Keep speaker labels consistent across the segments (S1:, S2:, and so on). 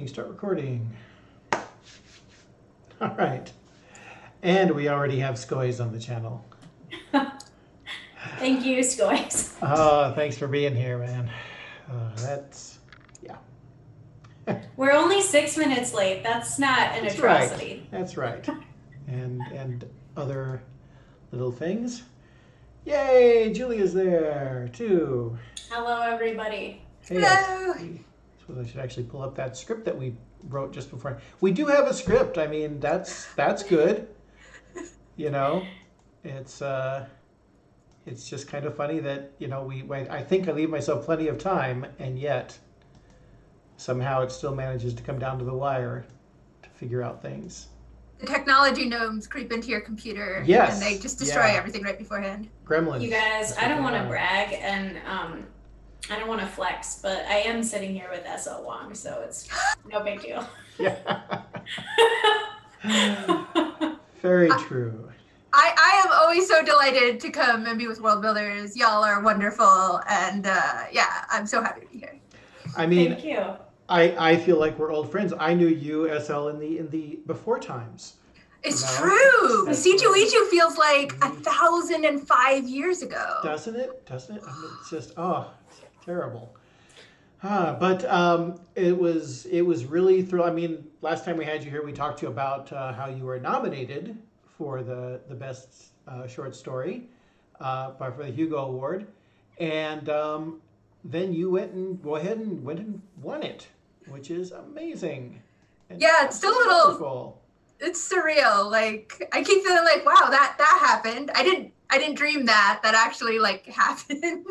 S1: You start recording. All right. And we already have Skoys on the channel.
S2: Thank you, Skoys.
S1: Oh, thanks for being here, man. Yeah.
S2: We're only 6 minutes late. That's not an atrocity.
S1: Right. That's right. And other little things. Yay, Julia's there too.
S2: Hello, everybody.
S1: Hey,
S3: Hello.
S1: I suppose I should actually pull up that script that we wrote just before. We do have a script. I mean, that's good. You know, it's just kind of funny that, you know, I think I leave myself plenty of time, and yet somehow it still manages to come down to the wire to figure out things.
S3: The technology gnomes creep into your computer,
S1: Yes,
S3: and they just destroy everything right beforehand.
S1: Gremlins.
S2: You guys, I don't want to brag and I don't want to flex, but I am sitting here with SL Huang, so it's no big deal.
S1: Yeah. Very true.
S3: I am always so delighted to come and be with Worldbuilders. Y'all are wonderful, and yeah, I'm so happy to be here.
S1: I mean,
S2: Thank you.
S1: I feel like we're old friends. I knew you, SL, in the before times.
S3: It's
S1: You know?
S3: true.
S1: That's
S3: C2E2 feels like 1,005 years ago.
S1: Doesn't it? Doesn't it? I mean, it's just it's terrible. But it was really thrilling. I mean, last time we had you here, we talked to you about how you were nominated for the best short story for the Hugo Award, and then you went and won it, which is amazing. And
S3: Yeah, it's still a little.
S1: wonderful.
S3: It's surreal. Like, I keep feeling like, wow, that happened. I didn't dream that actually like happened.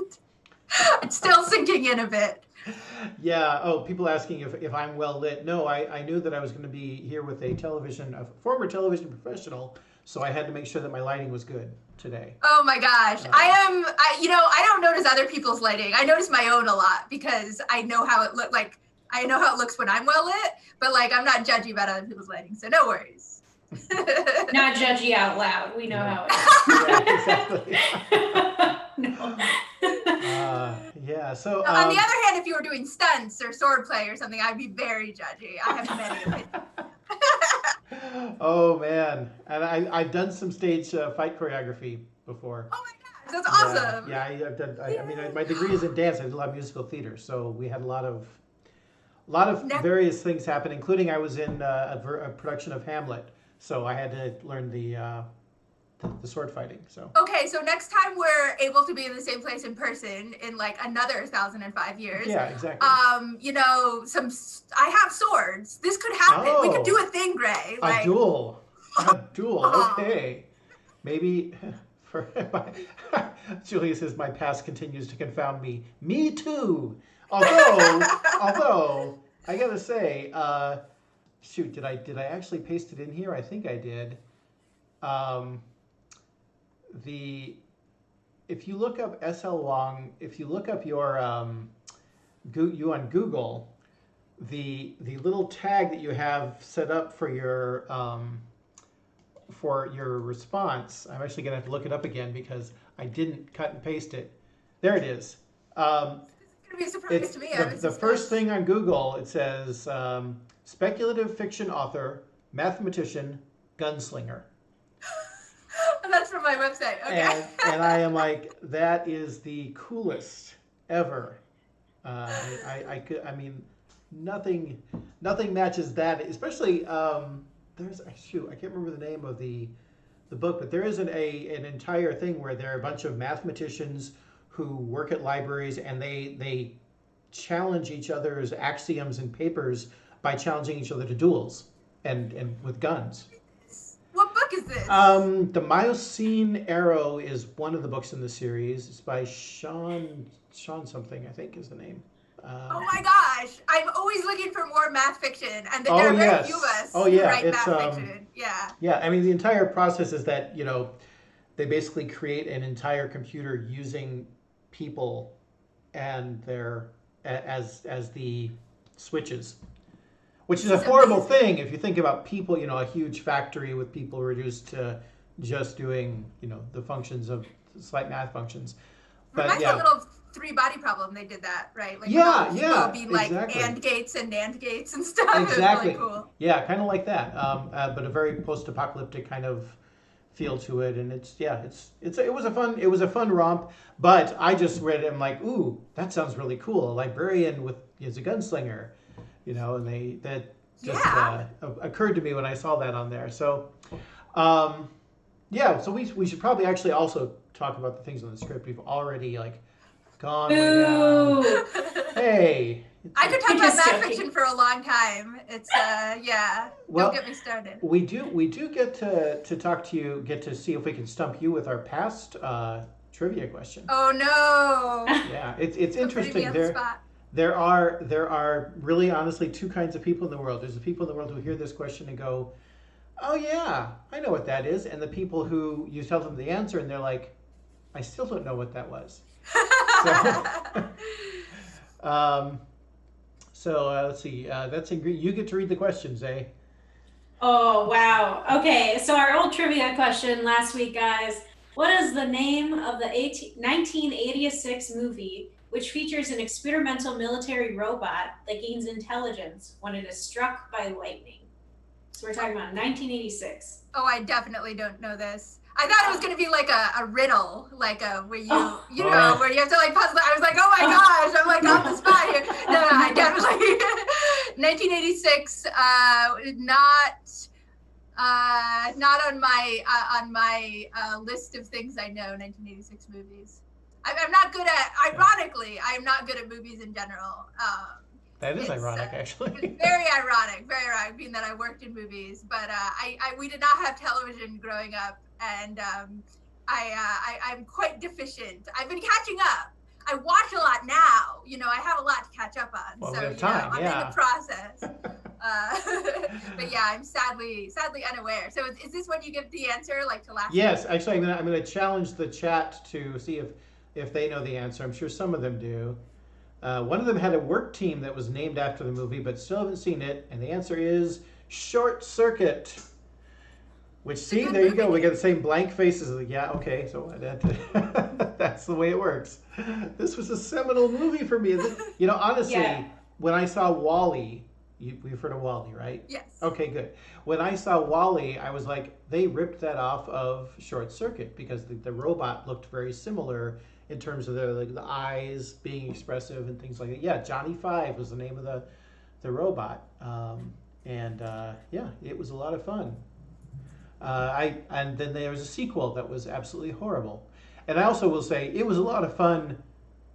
S3: It's still sinking in a bit.
S1: Yeah. Oh, people asking if I'm well lit. No, I knew that I was going to be here with a former television professional, so I had to make sure that my lighting was good today.
S3: Oh my gosh. I don't notice other people's lighting. I notice my own a lot because I know how it I know how it looks when I'm well lit, but like I'm not judgy about other people's lighting, so no worries.
S2: Not judgy out loud. We know how
S1: Yeah, exactly.
S2: No.
S1: Yeah. So
S3: On the other hand, if you were doing stunts or swordplay or something, I'd be very judgy. I have many opinions.
S1: Oh man, and I've done some stage fight choreography before.
S3: Oh my gosh, that's awesome.
S1: Yeah, I've done. I mean, my degree is in dance. I did a lot of musical theater, so we had a lot of various things happen, including I was in a production of Hamlet, so I had to learn the sword fighting. So
S3: Okay, so next time we're able to be in the same place in person in like another 1,005 years.
S1: yeah, exactly.
S3: I have swords. This could happen. We could do a thing, Gray.
S1: A duel. A duel. Okay. Maybe for Julia says my past continues to confound me. Me too. Although I gotta say, shoot, did I actually paste it in here? I think I did. If you look up SL Huang, if you look up you on Google, the little tag that you have set up for your response, I'm actually gonna have to look it up again because I didn't cut and paste it. There it is.
S3: It's gonna be a surprise to me.
S1: The first thing on Google, it says speculative fiction author, mathematician, gunslinger.
S3: That's from my website. Okay.
S1: And I am like, that is the coolest ever. I mean, nothing matches that. Especially I can't remember the name of the book, but there is an entire thing where there are a bunch of mathematicians who work at libraries, and they challenge each other's axioms and papers by challenging each other to duels and with guns.
S3: What book is this?
S1: The Miocene Arrow is one of the books in the series. It's by Sean something, I think is the name.
S3: Oh my gosh! I'm always looking for more math fiction, and there are very few of us who write math fiction. Yeah.
S1: Yeah, I mean the entire process is that they basically create an entire computer using people and as the switches. Which is a horrible thing if you think about people, a huge factory with people reduced to just doing, the functions of slight math functions.
S3: Reminds me of a little Three Body Problem. They did that, right? Like
S1: Yeah,
S3: people being like
S1: exactly.
S3: and gates and NAND gates and stuff.
S1: Exactly.
S3: It was really cool.
S1: Yeah, kind of like that, but a very post-apocalyptic kind of feel to it, and it was a fun romp. But I just read it, I'm like, ooh, that sounds really cool. A librarian is a gunslinger, and that just occurred to me when I saw that on there. So, so we should probably actually also talk about the things on the script. We've already gone way down. Hey.
S3: I could talk about fan fiction for a long time. It's don't get me started.
S1: We do get to talk to you, get to see if we can stump you with our past trivia question.
S3: Oh no.
S1: Yeah, it's interesting. There are really honestly two kinds of people in the world. There's the people in the world who hear this question and go, "Oh yeah, I know what that is," and the people who you tell them the answer and they're like, "I still don't know what that was." Let's see. That's in green. You get to read the questions, eh?
S2: Oh, wow. Okay, so our old trivia question last week, guys. What is the name of the 1986 movie which features an experimental military robot that gains intelligence when it is struck by lightning? So we're talking about 1986.
S3: Oh, I definitely don't know this. I thought it was going to be like a riddle, like where where you have to puzzle. I was like, oh my gosh, I'm on the spot here. No, I definitely 1986. Not on my list of things I know. 1986 movies. I'm not good at. Ironically, I'm not good at movies in general.
S1: That is ironic, actually.
S3: It's very ironic, being that I worked in movies. But we did not have television growing up, and I'm quite deficient. I've been catching up. I watch a lot now. I have a lot to catch up on.
S1: Well,
S3: so
S1: we have time,
S3: I'm in the process. But yeah, I'm sadly unaware. So is this when you give the answer, to last?
S1: Yes, actually, I'm gonna challenge the chat to see if they know the answer. I'm sure some of them do. One of them had a work team that was named after the movie, but still haven't seen it. And the answer is Short Circuit. Which, see, there you go. We got the same blank faces. Yeah, okay, so that's the way it works. This was a seminal movie for me. Honestly, when I saw WALL-E, you've heard of WALL-E, right?
S3: Yes.
S1: Okay, good. When I saw WALL-E, I was like, they ripped that off of Short Circuit because the robot looked very similar in terms of the eyes being expressive and things like that. Yeah, Johnny Five was the name of the robot. It was a lot of fun. And then there was a sequel that was absolutely horrible. And I also will say it was a lot of fun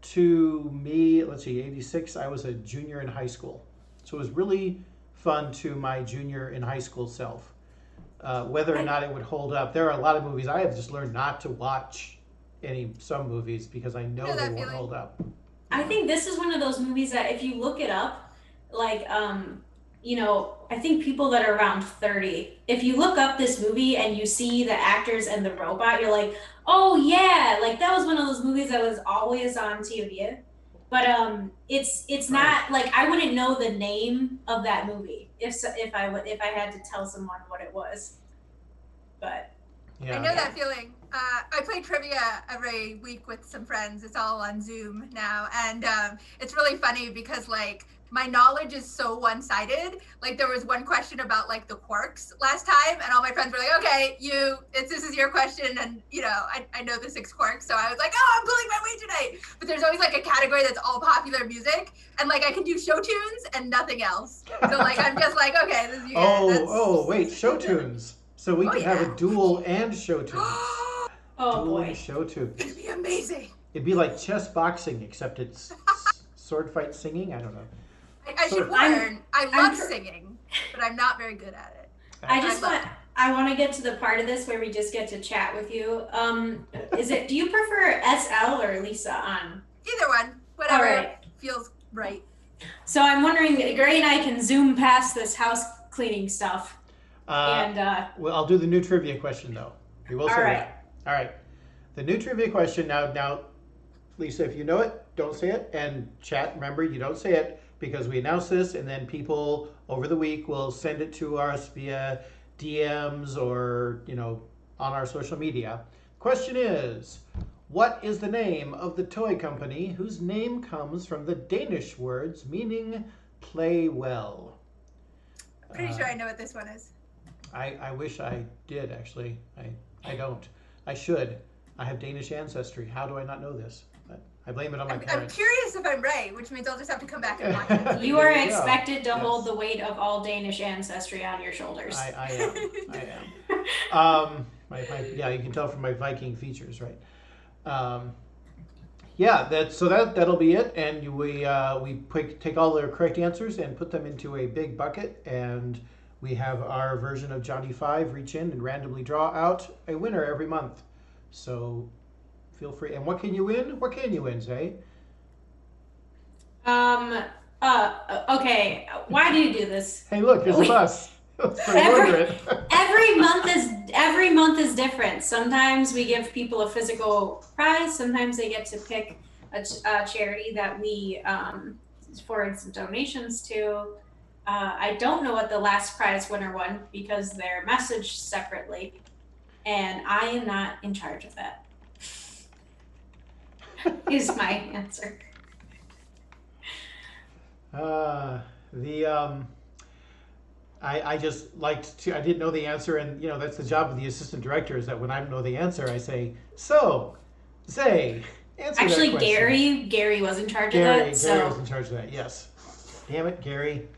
S1: to me. Let's see, 86, I was a junior in high school. So it was really fun to my junior in high school self. Whether or not it would hold up. There are a lot of movies I have just learned not to watch some movies because I know they won't hold up.
S2: I think this is one of those movies that if you look it up, I think people that are around 30, if you look up this movie and you see the actors and the robot, you're like, oh yeah, that was one of those movies that was always on TV. But it's not I wouldn't know the name of that movie if I had to tell someone what it was. But
S3: I know that feeling. I play trivia every week with some friends. It's all on Zoom now, and it's really funny because my knowledge is so one-sided. There was one question about the quarks last time, and all my friends were like, okay, this is your question, and I know the 6 quarks, so I was like, oh, I'm pulling my weight tonight. But there's always a category that's all popular music, and I can do show tunes and nothing else. So I'm just okay, this is you guys.
S1: Wait, show tunes. So we could have a duel and show tunes.
S2: Oh
S1: duel
S2: boy,
S1: and show tunes.
S3: It'd be amazing.
S1: It'd be like chess boxing, except it's sword fight singing. I don't know.
S3: I should warn. I love singing, but I'm not very good at it.
S2: I want to get to the part of this where we just get to chat with you. Do you prefer SL or Lisa on?
S3: Either one, whatever feels right.
S2: So I'm wondering, Gray and I can zoom past this house cleaning stuff.
S1: Well, I'll do the new trivia question though. We will say that. All right. The new trivia question now, Lisa, if you know it, don't say it, and chat. Remember, you don't say it because we announce this, and then people over the week will send it to us via DMs or on our social media. Question is, What is the name of the toy company whose name comes from the Danish words meaning play well?
S3: Pretty sure I know what this one is.
S1: I wish I did, actually. I don't. I should. I have Danish ancestry. How do I not know this? But I blame it on my
S3: I'm
S1: parents.
S3: curious if I'm right, which means I'll just have to come back and watch it.
S2: You are
S1: There you go.
S2: expected to
S1: Yes.
S2: hold the weight of all Danish ancestry on your shoulders.
S1: I am. Yeah, you can tell from my Viking features, right? Yeah, that'll be it, and we take all the correct answers and put them into a big bucket, and we have our version of Johnny 5 reach in and randomly draw out a winner every month. So feel free. And what can you win? What can you win, Zay?
S2: Okay. Why do you do this?
S1: Hey, look, there's a bus. Let's pre-order it.
S2: Every month is different. Sometimes we give people a physical prize. Sometimes they get to pick a charity that we forward some donations to. I don't know what the last prize winner won because they're messaged separately, and I am not in charge of that. Is my answer.
S1: I just liked to, I didn't know the answer, and that's the job of the assistant director, is that when I don't know the answer, I say, so, Zay, answer
S2: Actually,
S1: that question.
S2: Gary was in charge of that.
S1: Gary
S2: So
S1: was in charge of that, yes. Damn it, Gary.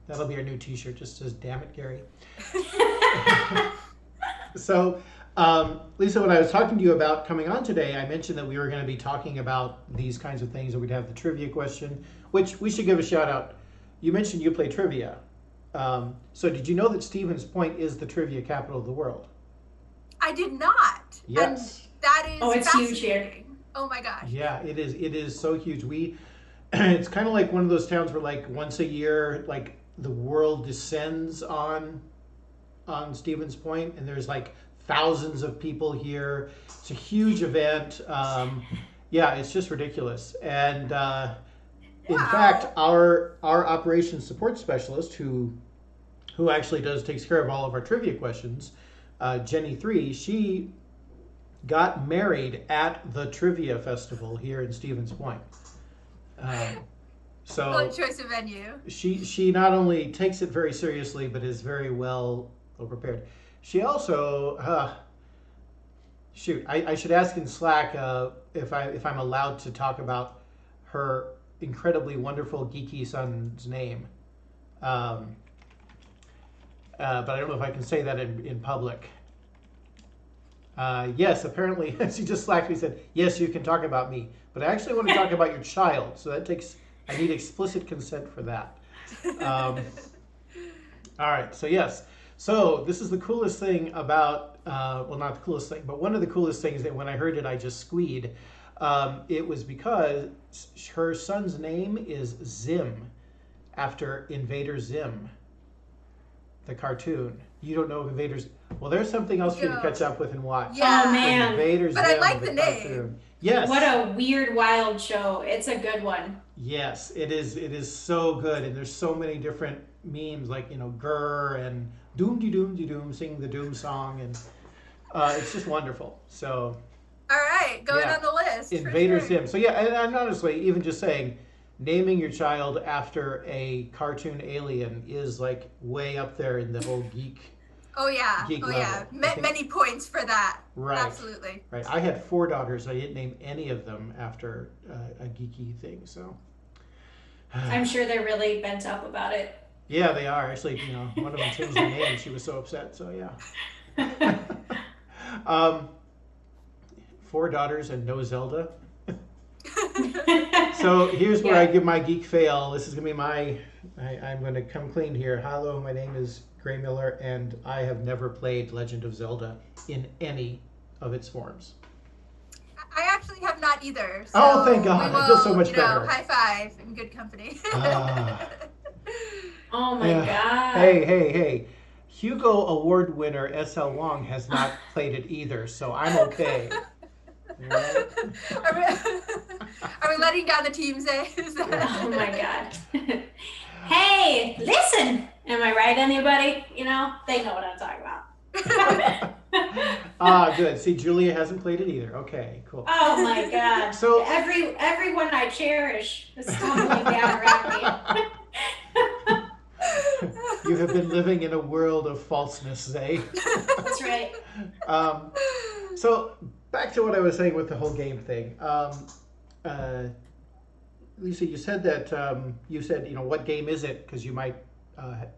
S1: That'll be our new t-shirt, just says, damn it, Gary. So, Lisa, when I was talking to you about coming on today, I mentioned that we were going to be talking about these kinds of things, and we'd have the trivia question, which we should give a shout out. You mentioned you play trivia. So did you know that Stevens Point is the trivia capital of the world?
S3: I did not.
S1: Yes.
S3: And that is
S2: it's huge here.
S3: fascinating. Oh my gosh.
S1: Yeah, it is. It is so huge. It's kind of like one of those towns where, like, once a year, like, the world descends on Stevens Point, and there's like thousands of people here. It's a huge event. Yeah, it's just ridiculous. And in fact, our operations support specialist, who actually takes care of all of our trivia questions, Jenny 3, she got married at the trivia festival here in Stevens Point. So
S3: Good choice of venue.
S1: She not only takes it very seriously, but is very well prepared. She also I should ask in Slack if I'm allowed to talk about her incredibly wonderful geeky son's name. But I don't know if I can say that in public. Yes, apparently she just slacked me and said, yes, you can talk about me, but I actually want to talk about your child. So I need explicit consent for that. All right, so yes. So this is the coolest thing about, well, not the coolest thing, but one of the coolest things that when I heard it, I just squeed. It was because her son's name is Zim, after Invader Zim, the cartoon. You don't know of Invaders. Well, there's something else for you to catch up with and watch.
S3: Yeah.
S2: Oh man.
S1: Invader
S3: But
S1: Zim,
S3: I like the name.
S1: cartoon. Yes.
S2: What a weird, wild show. It's a good one.
S1: Yes, it is. It is so good, and there's so many different memes, like Grr and Doom de Doom de Doom, singing the Doom song, and it's just wonderful. So.
S3: All right, going on the list.
S1: Invader
S3: for sure.
S1: Zim. So yeah, and honestly, even just saying, naming your child after a cartoon alien is like way up there in the whole geek.
S3: Oh yeah.
S1: Geek
S3: Oh
S1: level.
S3: yeah.
S1: I think-
S3: Many points for that.
S1: Right.
S3: Absolutely.
S1: Right. I had 4 daughters. I didn't name any of them after a geeky thing. So.
S2: I'm sure they're really bent up about it.
S1: Yeah, they are. Actually, one of them changed her name. She was so upset. So yeah. 4 daughters and no Zelda. So here's where I give my geek fail. This is gonna be I'm gonna come clean here. Hello, my name is Gray Miller, and I have never played Legend of Zelda in any of its forms.
S3: I actually have not either. So
S1: Oh, thank God.
S3: we
S1: I feel so
S3: will,
S1: much better.
S3: High five in good company.
S2: Oh my
S1: Yeah.
S2: god.
S1: Hey. Hugo-Award winner SL Huang has not played it either, so I'm okay. Right?
S3: Are we letting down the team, Zay?
S2: Oh my god. Hey, listen. Am I right, anybody? They know what I'm talking about.
S1: Good. See, Julia hasn't played it either. Okay, cool.
S2: Oh my God.
S1: So
S2: Everyone I cherish is stumbling down around me.
S1: you have been living in a world of falseness, Zay.
S2: That's right.
S1: So back to what I was saying with the whole game thing. Lisa, you said that what game is it? Because you might,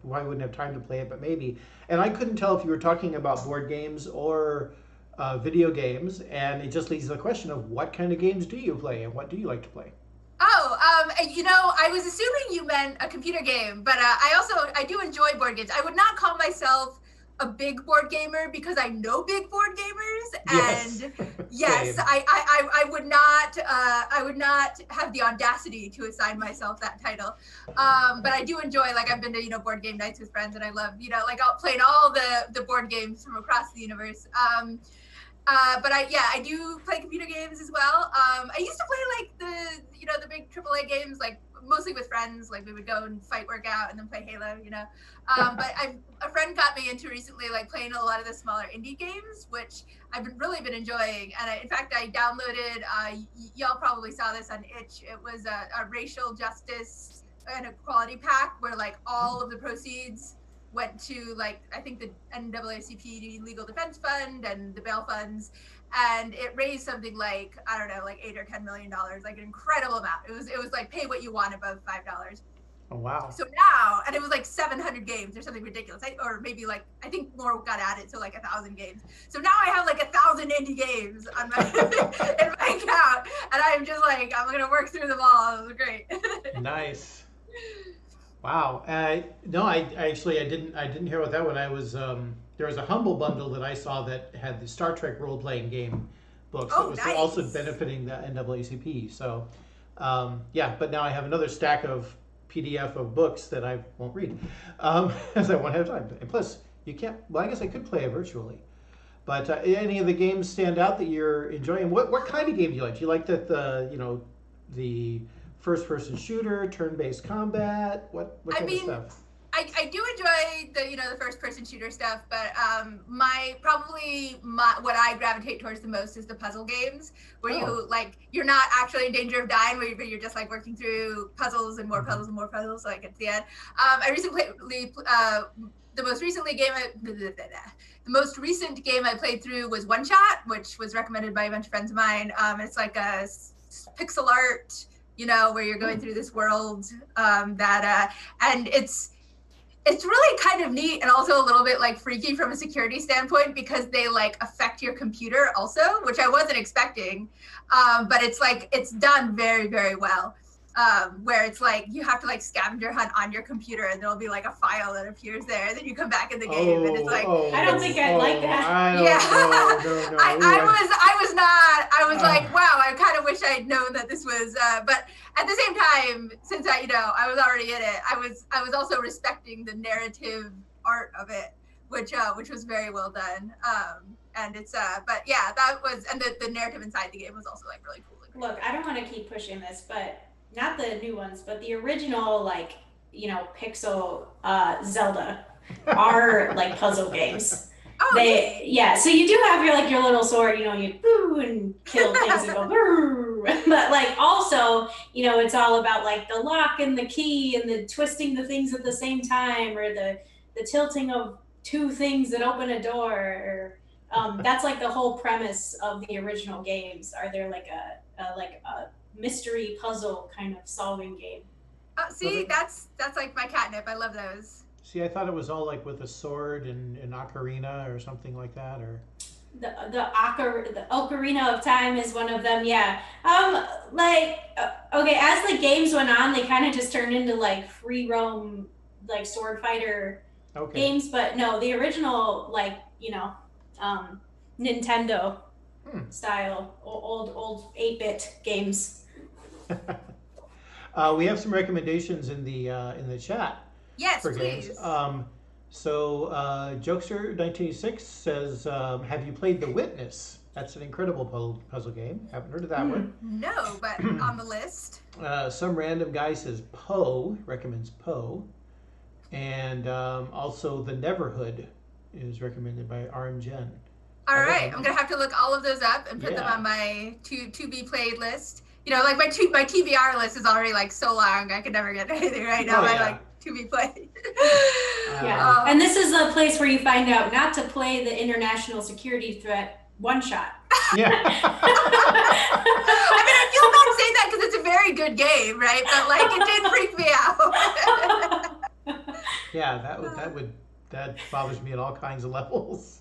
S1: why wouldn't have time to play it, but maybe. And I couldn't tell if you were talking about board games or video games, and it just leads to the question of what kind of games do you play and what do you like to play?
S3: I was assuming you meant a computer game, but I do enjoy board games. I would not call myself a big board gamer because I know big board gamers, and yes, I would not have the audacity to assign myself that title. But I do enjoy, like, I've been to board game nights with friends, and I love I'll play all the board games from across the universe. But I do play computer games as well. I used to play like the big AAA games, like mostly with friends. Like we would go and fight, work out, and then play Halo. But a friend got me into recently, like playing a lot of the smaller indie games, which I've really been enjoying. And in fact, I downloaded. Y'all probably saw this on Itch. It was a racial justice and equality pack where like all of the proceeds went to I think the NAACP Legal Defense Fund and the bail funds, and it raised something like I don't know, like $8 or $10 million, like an incredible amount. It was like pay what you want above $5.
S1: Oh wow!
S3: So now, and it was like 700 games or something ridiculous, or maybe I think more got added, so like 1,000 games. So now I have like 1,000 indie games on my in my account, and I'm just like I'm gonna work through them all. It was great.
S1: Nice. Wow. No, I didn't hear about that one. I was there was a Humble bundle that I saw that had the Star Trek role playing game books that was
S3: nice.
S1: also benefiting the NAACP. So but now I have another stack of PDF of books that I won't read as I won't have time. And plus, you can't. Well, I guess I could play it virtually. But any of the games stand out that you're enjoying? What kind of game do you like? Do you like the first-person shooter, turn-based combat? What kind of stuff?
S3: I do enjoy the first-person shooter stuff, but what I gravitate towards the most is the puzzle games, where you're not actually in danger of dying, where you're just like working through puzzles and more puzzles and more puzzles, like at the end. I recently the most recent game I played through was One Shot, which was recommended by a bunch of friends of mine. It's like a pixel art, where you're going through this world and it's really kind of neat and also a little bit like freaky from a security standpoint because they like affect your computer also, which I wasn't expecting. But it's done very, very well. Where it's like you have to like scavenger hunt on your computer and there'll be like a file that appears there, and then you come back in the game and it's like
S2: I don't think I'd like that.
S3: I was like, wow, I kind of wish I'd known that this was but at the same time, since I was already in it, I was also respecting the narrative art of it, which was very well done. And it's but yeah, that was, and the narrative inside the game was also like really cool.
S2: Look, I don't want to keep pushing this, but not the new ones, but the original pixel Zelda are like puzzle games. So you do have your little sword, you boo and kill things and go boo. But also, it's all about the lock and the key and the twisting the things at the same time, or the tilting of two things that open a door. Or, that's the whole premise of the original games. Are there a mystery puzzle kind of solving game?
S3: See, that's like my catnip. I love those.
S1: See, I thought it was all with a sword and an ocarina or something like that, or
S2: the Ocarina of Time is one of them. Yeah. Okay, as the games went on, they kind of just turned into free roam sword fighter games, but no, the original Nintendo style old 8-bit games.
S1: We have some recommendations in the chat.
S3: Yes,
S1: for
S3: please.
S1: Games. So Jokester1986 says, have you played The Witness? That's an incredible puzzle game. Haven't heard of that one.
S3: No, but on the list.
S1: Some random guy says Poe, recommends Poe. And also The Neverhood is recommended by RM Jen.
S3: All right, I'm gonna have to look all of those up and put them on my to be played list. You know, like my TBR list is already like so long, I could never get anything right now. I like to be played.
S2: And this is a place where you find out not to play the international security threat one shot.
S1: Yeah.
S3: I mean, I feel bad saying that because it's a very good game, right? But like, it did freak me out.
S1: Yeah, that bothers me at all kinds of levels.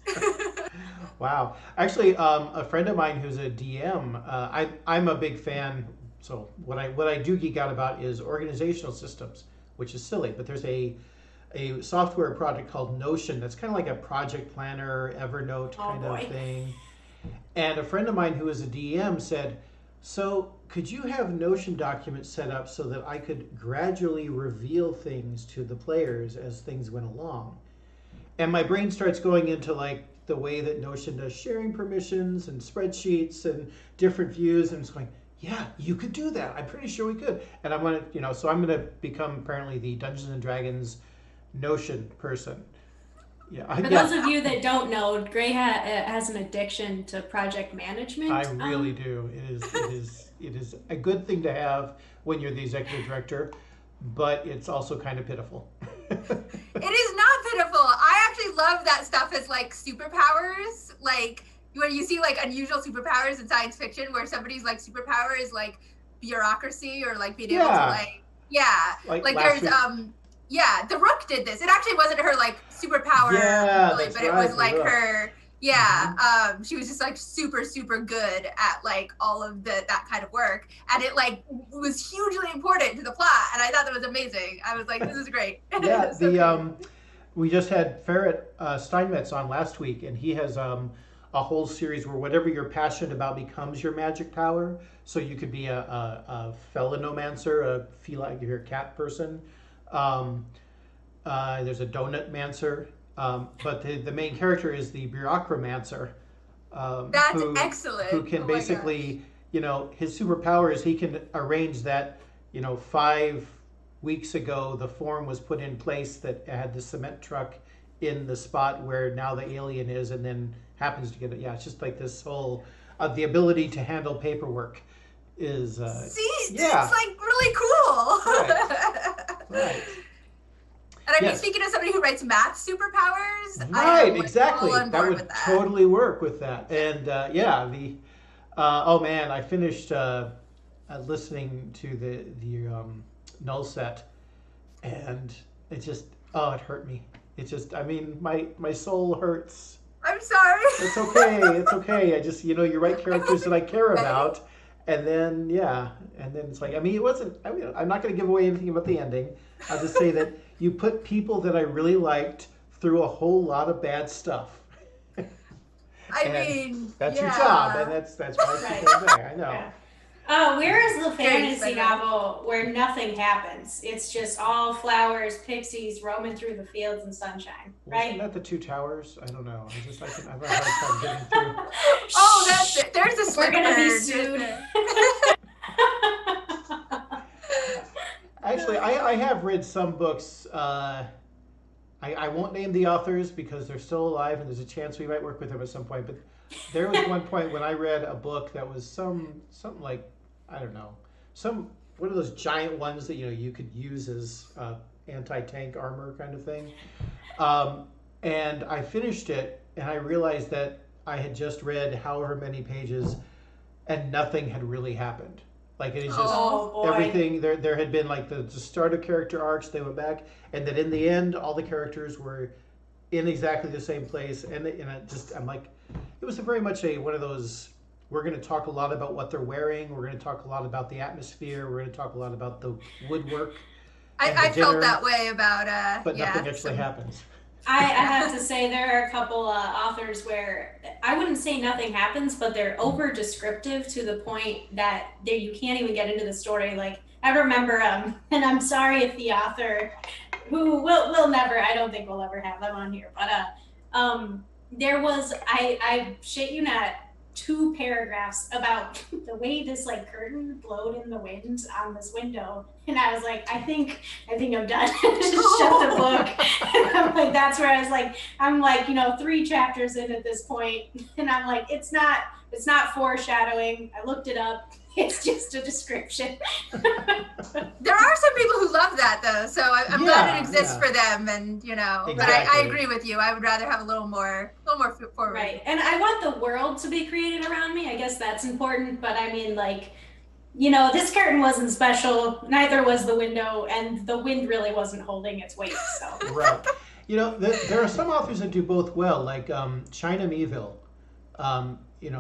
S1: Wow. Actually, a friend of mine who's a DM, I'm a big fan. So what I do geek out about is organizational systems, which is silly, but there's a software project called Notion that's kind of like a project planner, Evernote kind of thing. And a friend of mine who is a DM said, so could you have Notion documents set up so that I could gradually reveal things to the players as things went along? And my brain starts going into like the way that Notion does sharing permissions and spreadsheets and different views, and it's going, yeah, you could do that. I'm pretty sure we could. And I'm gonna, so I'm gonna become apparently the Dungeons and Dragons Notion person. Yeah.
S2: For those of you that don't know, Gray has an addiction to project management.
S1: I really do. It is a good thing to have when you're the executive director, but it's also kind of pitiful.
S3: It is not pitiful. I actually love that stuff as like superpowers. Like when you see like unusual superpowers in science fiction where somebody's like superpower is like bureaucracy or like being able to like there's the Rook did this. It actually wasn't her like superpower really, but it was like her she was just like super good at like all of that kind of work, and it like was hugely important to the plot, and I thought that was amazing. I was like, this is great.
S1: We just had Ferret Steinmetz on last week, and he has a whole series where whatever you're passionate about becomes your magic power. So you could be a felinomancer, if you're a cat person. There's a donut mancer. But the main character is the bureaucramancer.
S3: That's excellent.
S1: Who can basically, his superpower is he can arrange that, 5 weeks ago the form was put in place that had the cement truck in the spot where now the alien is, and then happens to get it. Yeah, it's just like this whole, the ability to handle paperwork is.
S3: It's like really cool.
S1: Right.
S3: And I mean, speaking of somebody who writes math superpowers,
S1: right? Exactly. That would totally work with that. And I finished listening to the Null Set, and it just it hurt me. It just, my soul hurts.
S3: I'm sorry.
S1: It's okay. It's okay. I just, you write characters that I care about, and then it's like, it wasn't. I'm not going to give away anything about the ending. I'll just say that you put people that I really liked through a whole lot of bad stuff. That's your job, and that's why people are there. I know.
S2: Yeah. Where is the fantasy novel where nothing happens? It's just all flowers, pixies roaming through the fields and sunshine, right?
S1: Isn't that the Two Towers? I don't know. I've a hard time getting through.
S3: Oh, that's it. There's a
S2: We're gonna be sued.
S1: Actually, I have read some books. I won't name the authors because they're still alive, and there's a chance we might work with them at some point. But there was one point when I read a book that was something like, I don't know, one of those giant ones that you could use as anti-tank armor kind of thing. And I finished it, and I realized that I had just read however many pages, and nothing had really happened. Like it is just everything. There had been like the start of character arcs. They went back, and then in the end, all the characters were in exactly the same place. And I'm like, it was very much one of those. We're going to talk a lot about what they're wearing. We're going to talk a lot about the atmosphere. We're going to talk a lot about the woodwork.
S3: I felt that way about.
S1: But nothing actually happens.
S2: I have to say there are a couple authors where I wouldn't say nothing happens, but they're over descriptive to the point that you can't even get into the story. Like I remember, and I'm sorry if the author, who will never, I don't think we'll ever have them on here, but there was, I shit you not, 2 paragraphs about the way this like curtain blowed in the wind on this window, and I was like, I think I'm done. Just shut the book. And I'm like, that's where I was like, I'm like, 3 chapters in at this point, and I'm like, it's not foreshadowing. I looked it up. It's just a description.
S3: There are some people who love that though, so I'm glad it exists for them. And
S1: Exactly.
S3: but I agree with you. I would rather have a little more forward.
S2: Right, and I want the world to be created around me. I guess that's important. But I mean, like, this curtain wasn't special. Neither was the window, and the wind really wasn't holding its weight. So.
S1: Right. There are some authors that do both well, like China Miéville.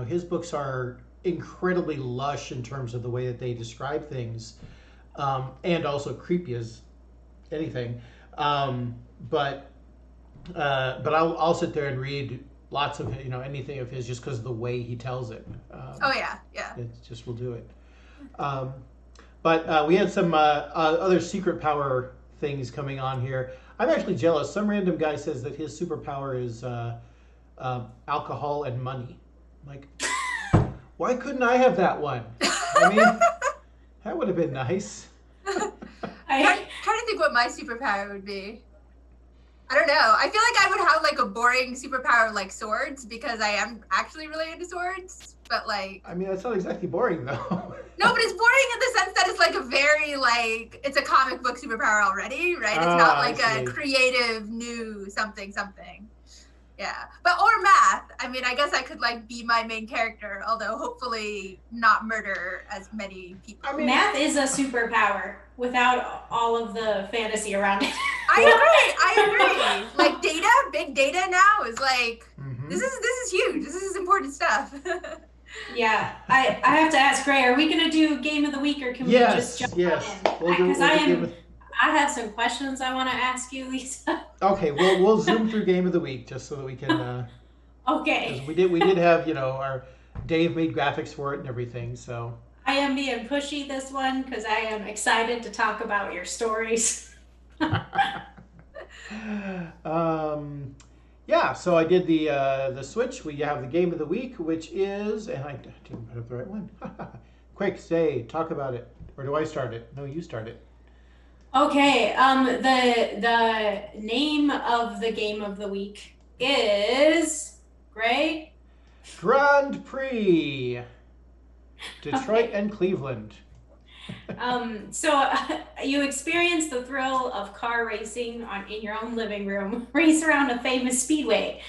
S1: His books are incredibly lush in terms of the way that they describe things, and also creepy as anything. But I'll sit there and read lots of anything of his just because of the way he tells it.
S3: Oh yeah.
S1: It just will do it. But we had some other secret power things coming on here. I'm actually jealous. Some random guy says that his superpower is alcohol and money. Like, why couldn't I have that one? I mean, that would have been nice.
S3: I'm trying to think what my superpower would be. I don't know. I feel like I would have like a boring superpower like swords because I am actually really into swords. But like,
S1: I mean, that's not exactly boring though.
S3: No, but it's boring in the sense that it's like a very it's a comic book superpower already, right? It's not like a creative new something. Yeah, or math. I mean, I guess I could like be my main character, although hopefully not murder as many people.
S2: I mean, math is a superpower without all of the fantasy around it.
S3: I agree. Like big data now is like this is huge. This is important stuff.
S2: Yeah, I have to ask Gray, are we going to do game of the week or can we just jump in? Because I have some questions I want to ask you, Lisa.
S1: Okay, we'll zoom through game of the week just so that we can.
S2: Okay.
S1: We did have our Dave made graphics for it and everything, so.
S2: I am being pushy this one because I am excited to talk about your stories.
S1: Yeah, so I did the switch. We have the game of the week, which is, and I didn't put up the right one. Quick, Zay, talk about it. Or do I start it? No, you start it.
S2: Okay, the name of the game of the week is Gray?
S1: Grand Prix. Detroit and Cleveland.
S2: So you experience the thrill of car racing in your own living room, race around a famous speedway.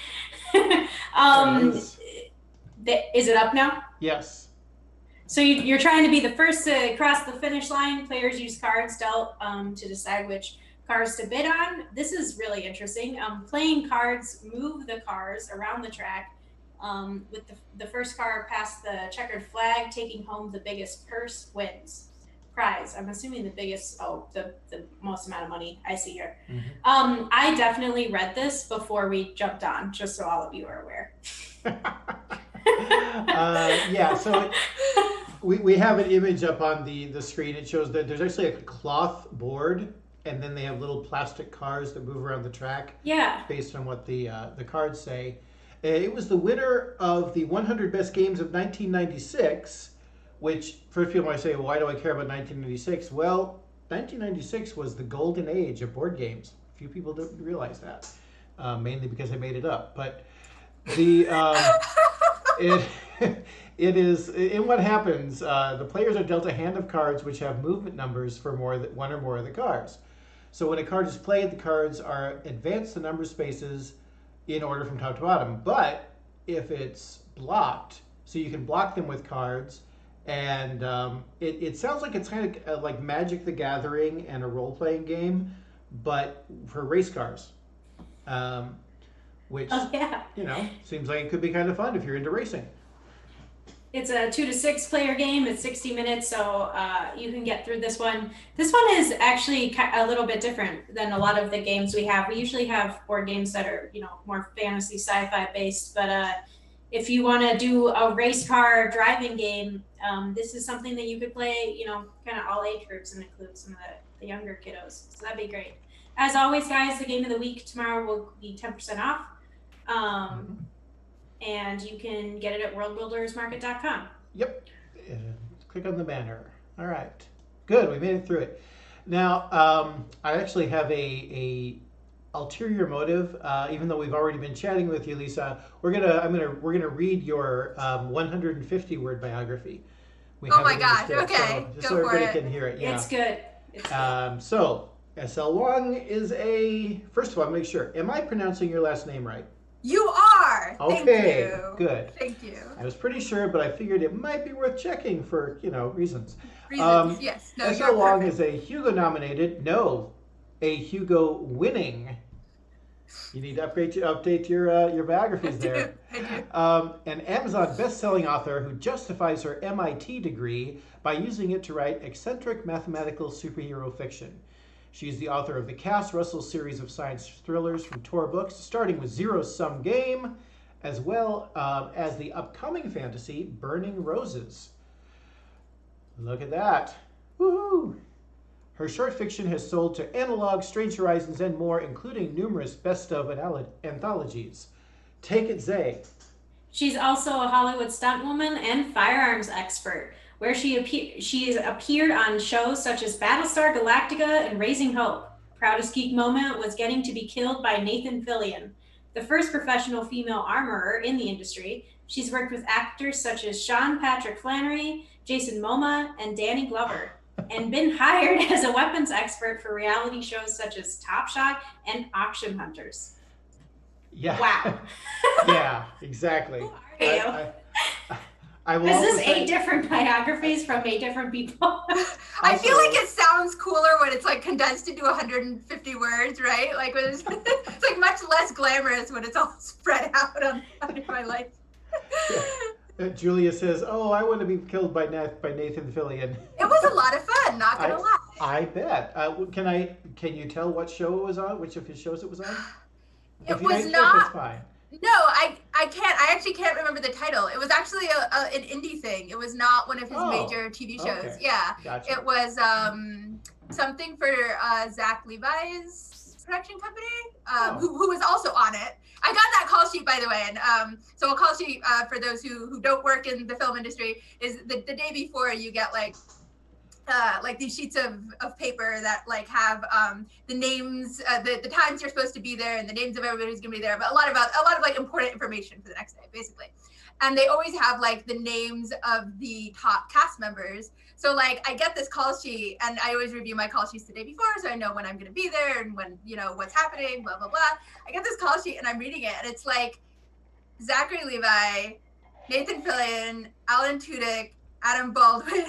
S2: Is it up now?
S1: Yes.
S2: So you're trying to be the first to cross the finish line. Players use cards dealt to decide which cars to bid on. This is really interesting. Playing cards move the cars around the track. With the first car past the checkered flag, taking home the biggest purse wins. Prize. I'm assuming the biggest, the most amount of money I see here. Mm-hmm. I definitely read this before we jumped on, just so all of you are aware.
S1: Yeah, so we have an image up on the screen. It shows that there's actually a cloth board, and then they have little plastic cars that move around the track.
S2: Yeah.
S1: Based on what the cards say. It was the winner of the 100 Best Games of 1996, which first people might say, well, why do I care about 1996? Well, 1996 was the golden age of board games. Few people don't realize that, mainly because I made it up. But the it is in what happens. The players are dealt a hand of cards which have movement numbers for one or more of the cards. So when a card is played, the cards are advanced the number of spaces in order from top to bottom. But if it's blocked, so you can block them with cards, and it sounds like it's kind of like Magic the Gathering and a role-playing game, but for race cars, which seems like it could be kind of fun if you're into racing.
S2: It's a 2 to 6 player game. It's 60 minutes, so you can get through this one. This one is actually a little bit different than a lot of the games we have. We usually have board games that are, more fantasy, sci-fi based. But if you want to do a race car driving game, this is something that you could play, kind of all age groups and include some of the younger kiddos. So that'd be great. As always, guys, the game of the week tomorrow will be 10% off. And you can get it at worldbuildersmarket.com.
S1: Yep. Click on the banner. All right. Good. We made it through it. Now, I actually have a ulterior motive. Even though we've already been chatting with you, Lisa, we're gonna read your 150 word biography. We
S3: Oh
S1: have
S3: my
S1: it in the
S3: gosh,
S1: script,
S3: okay,
S1: just
S3: go
S1: so
S3: for
S1: everybody
S3: it.
S1: can hear it. Yeah.
S2: It's good. It's good.
S1: So SL Huang is a. First of all, make sure. Am I pronouncing your last name right?
S3: You are.
S1: Okay,
S3: Thank you.
S1: good.
S3: Thank you.
S1: I was pretty sure, but I figured it might be worth checking for reasons.
S3: Reasons, yes. No,
S1: SL
S3: you're
S1: Huang
S3: perfect.
S1: is a Hugo nominated, no, a Hugo winning. You need to update your biographies there.
S3: I do.
S1: An Amazon best-selling author who justifies her MIT degree by using it to write eccentric mathematical superhero fiction. She's the author of the Cass Russell series of science thrillers from Tor Books, starting with Zero Sum Game, as well as the upcoming fantasy Burning Roses. Look at that. Woohoo! Her short fiction has sold to Analog, Strange Horizons, and more, including numerous best-of anthologies. Take it, Zay.
S2: She's also a Hollywood stuntwoman and firearms expert, where she has appeared on shows such as Battlestar Galactica and Raising Hope. Proudest geek moment was getting to be killed by Nathan Fillion, the first professional female armorer in the industry. She's worked with actors such as Sean Patrick Flannery, Jason Momoa, and Danny Glover, and been hired as a weapons expert for reality shows such as Top Shot and Auction Hunters.
S1: Yeah.
S2: Wow.
S1: Yeah, exactly.
S2: Who are you?
S1: I will
S2: Is
S1: also
S2: this
S1: say-
S2: 8 different biographies from 8 different people?
S3: I feel
S1: Also-
S3: like it sounds cooler when it's like condensed into 150 words, right? Like when it's, it's like much less glamorous when it's all spread out on my life.
S1: Julia says, "Oh, I want to be killed by Nathan Fillion."
S3: It was a lot of fun, not gonna lie.
S1: I bet. Can you tell what show it was on? Which of his shows it was on?
S3: It
S1: If you
S3: was
S1: can't,
S3: not.
S1: That's fine.
S3: No, I can't. I actually can't remember the title. It was actually an indie thing. It was not one of his
S1: Oh,
S3: major TV shows.
S1: okay.
S3: Yeah,
S1: Gotcha.
S3: it was something for Zach Levi's production company, who was also on it. I got that call sheet, by the way, and so a call sheet for those who don't work in the film industry is the day before you get like these sheets of paper that like have the names, the times you're supposed to be there, and the names of everybody who's gonna be there, but a lot of like important information for the next day, basically. And they always have like the names of the top cast members. So like I get this call sheet, and I always review my call sheets the day before, so I know when I'm gonna be there and when what's happening, blah blah blah. I get this call sheet and I'm reading it, and it's like Zachary Levi, Nathan Fillion, Alan Tudyk, Adam Baldwin.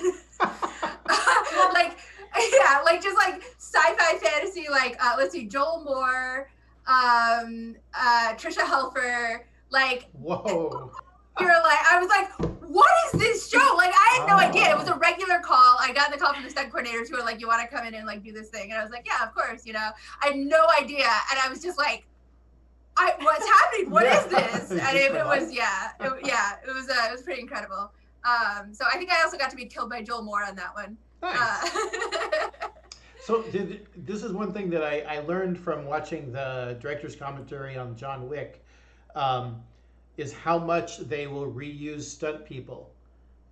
S3: like just like sci-fi fantasy, like let's see, Joel Moore, Trisha Helfer, like
S1: Whoa.
S3: you're like, I was like, what is this show? Like I had no idea. It was a regular call. I got the call from the stunt coordinators who were like, you want to come in and like do this thing? And I was like, yeah, of course, I had no idea. And I was just like, what's happening? What is this? And it was it was pretty incredible. So I think I also got to be killed by Joel Moore on that one.
S1: Nice. So this is one thing that I learned from watching the director's commentary on John Wick, is how much they will reuse stunt people.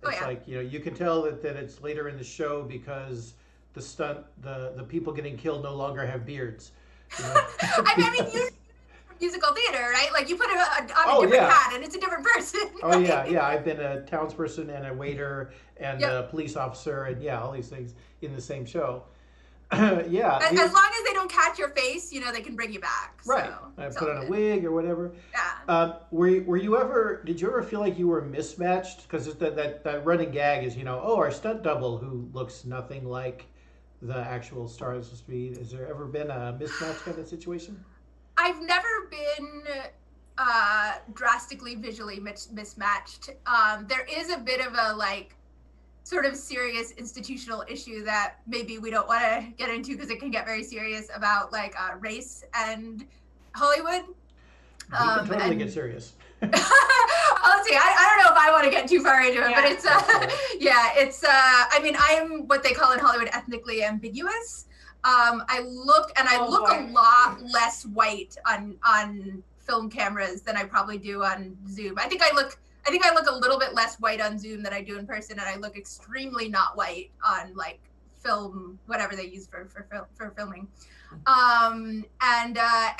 S1: It's like, you can tell that it's later in the show because the people getting killed no longer have beards.
S3: I mean, you musical theater, right? Like you put it on a different hat and it's a different person.
S1: Oh yeah. I've been a townsperson and a waiter and a police officer and all these things in the same show. Yeah.
S3: As long as they don't catch your face, they can bring you back.
S1: Right.
S3: So,
S1: I put on a wig or whatever.
S3: Yeah.
S1: Did you ever feel like you were mismatched? Because that running gag is, our stunt double who looks nothing like the actual star is supposed to be. Has there ever been a mismatch kind of situation?
S3: I've never been drastically visually mismatched. There is a bit of a like sort of serious institutional issue that maybe we don't want to get into because it can get very serious about like race and Hollywood.
S1: We can totally get serious.
S3: Let's see. I don't know if I want to get too far into it, but it's I mean, I'm what they call in Hollywood ethnically ambiguous. I look a lot less white on film cameras than I probably do on Zoom. I think I look a little bit less white on Zoom than I do in person, and I look extremely not white on like film, whatever they use for filming. And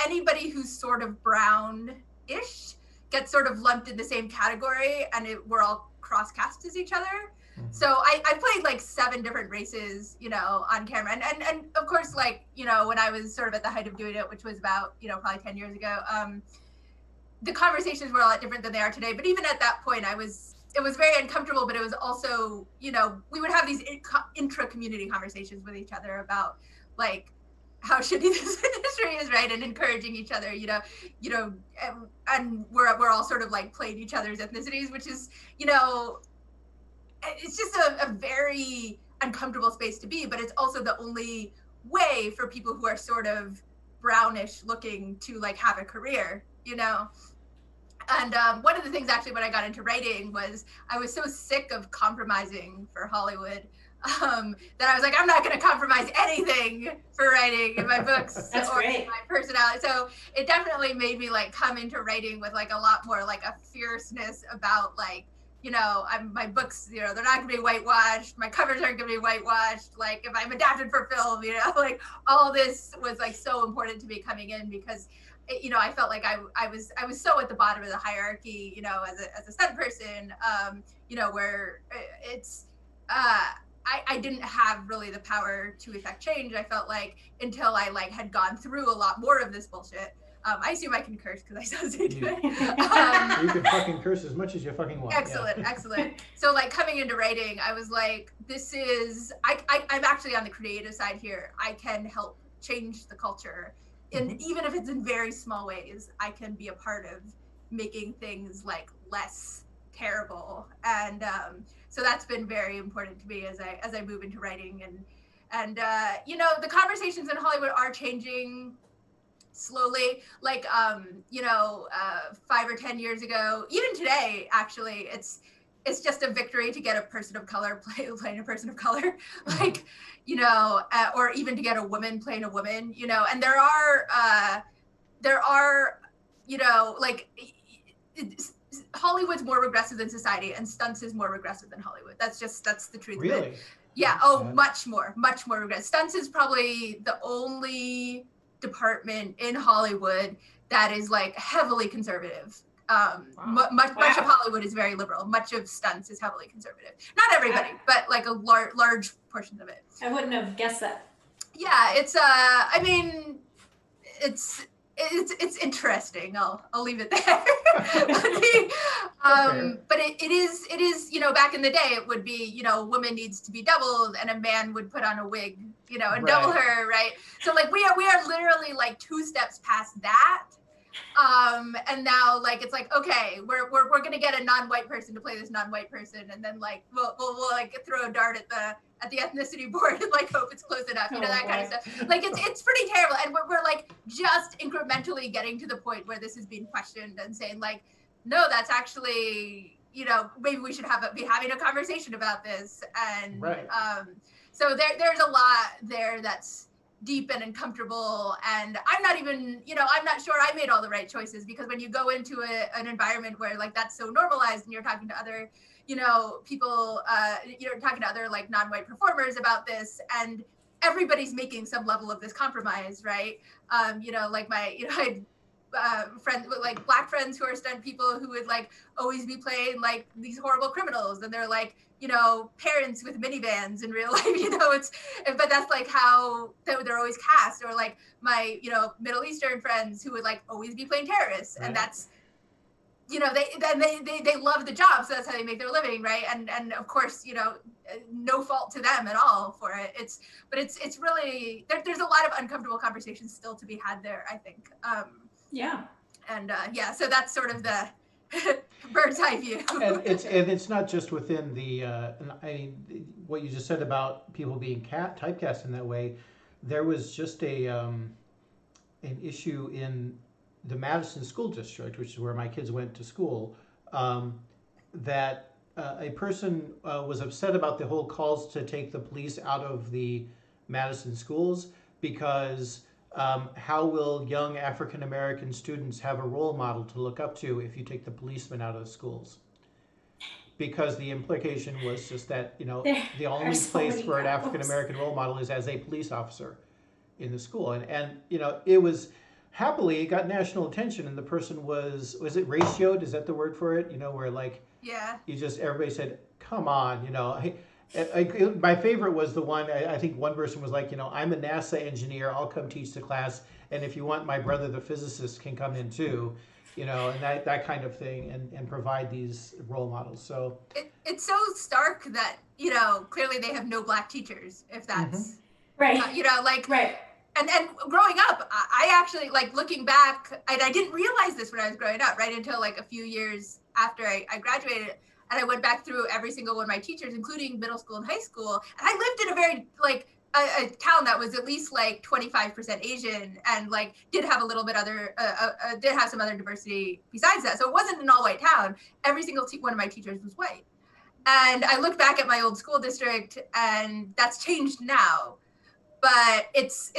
S3: anybody who's sort of brown-ish gets sort of lumped in the same category, and we're all cross-cast as each other. So I played like 7 different races, you know, on camera. And of course, like, you know, when I was sort of at the height of doing it, which was about, you know, probably 10 years ago, the conversations were a lot different than they are today. But even at that point, it was very uncomfortable, but it was also, you know, we would have these intra-community conversations with each other about like how shitty this industry is, right? And encouraging each other, you know, and we're all sort of like playing each other's ethnicities, which is, you know, it's just a very uncomfortable space to be, but it's also the only way for people who are sort of brownish looking to like have a career, you know? And one of the things actually when I got into writing was I was so sick of compromising for Hollywood that I was like, I'm not going to compromise anything for writing in my books
S2: That's
S3: or
S2: great.
S3: my personality. So it definitely made me like come into writing with like a lot more like a fierceness about like, you know, my books, you know, they're not going to be whitewashed. My covers aren't going to be whitewashed. Like if I'm adapted for film, you know, like all this was like so important to me coming in because, you know, I felt like I was so at the bottom of the hierarchy, you know, as a stunt person, you know, where it's, I didn't have really the power to effect change. I felt like until I like had gone through a lot more of this bullshit. I assume I can curse because I saw Zay do it.
S1: You can fucking curse as much as you fucking want.
S3: Excellent, yeah. Excellent. So like coming into writing, I was like, this is, I'm actually on the creative side here. I can help change the culture. And even if it's in very small ways, I can be a part of making things like less terrible. And so that's been very important to me as I move into writing. And you know, the conversations in Hollywood are changing slowly. Like, you know, 5 or 10 years ago, even today, actually, it's just a victory to get a person of color playing a person of color, like, you know, or even to get a woman playing a woman, you know. And there are, you know, like Hollywood's more regressive than society, and stunts is more regressive than Hollywood. That's the truth.
S1: Really?
S3: Of it. Yeah. Oh, much more regressive. Stunts is probably the only department in Hollywood that is like heavily conservative. Much of Hollywood is very liberal. Much of stunts is heavily conservative. Not everybody, but like a large portion of it.
S2: I wouldn't have guessed that.
S3: Yeah, it's I mean, it's interesting. I'll leave it there. But it is, you know, back in the day it would be, you know, a woman needs to be doubled and a man would put on a wig, you know, and double her, right? So like we are literally like 2 steps past that. And now like it's like, okay, we're gonna get a non-white person to play this non-white person, and then like we'll like throw a dart at the ethnicity board and like hope it's close enough, you know, that kind of stuff. Like it's pretty terrible, and we're like just incrementally getting to the point where this is being questioned and saying like, no, that's actually, you know, maybe we should be having a conversation about this. And so there's a lot there that's deep and uncomfortable, and I'm not even, you know, I'm not sure I made all the right choices, because when you go into an environment where like that's so normalized and you're talking to other, you know, people, you're talking to other like non-white performers about this, and everybody's making some level of this compromise, right? You know, like I had friends, like black friends who are stunt people who would like always be playing like these horrible criminals, and they're like, you know, parents with minivans in real life, you know, but that's like how they're always cast. Or like my, you know, Middle Eastern friends who would like always be playing terrorists. And that's, you know, they love the job. So that's how they make their living. Right. And of course, you know, no fault to them at all for it. It's really, there's a lot of uncomfortable conversations still to be had there, I think.
S2: Yeah.
S3: And yeah, so that's sort of the bird's eye view.
S1: And it's not just within the I mean, what you just said about people being typecast in that way. There was just an issue in the Madison School District, which is where my kids went to school, that a person was upset about the whole calls to take the police out of the Madison schools, because how will young African American students have a role model to look up to if you take the policemen out of the schools? Because the implication was just that, you know, the only place for an African American role model is as a police officer. in the school, and it was happily it got national attention, and the person was it ratioed? Is that the word for it? Where like
S3: Yeah.
S1: you just everybody said, "Come on," my favorite was the one I think one person was like, I'm a NASA engineer. I'll come teach the class, and if you want, my brother, the physicist, can come in too. And that kind of thing, and provide these role models. So
S3: it's so stark that clearly they have no black teachers. If that's
S2: right,
S3: like
S2: right.
S3: And growing up, I actually like looking back, and I didn't realize this when I was growing up, right until like a few years after I graduated, and I went back through every single one of my teachers, including middle school and high school, and I lived in a very like a town that was at least like 25% Asian, and like did have a little bit other did have some other diversity besides that. So it wasn't an all white town. Every single one of my teachers was white, and I look back at my old school district, and that's changed now. But it's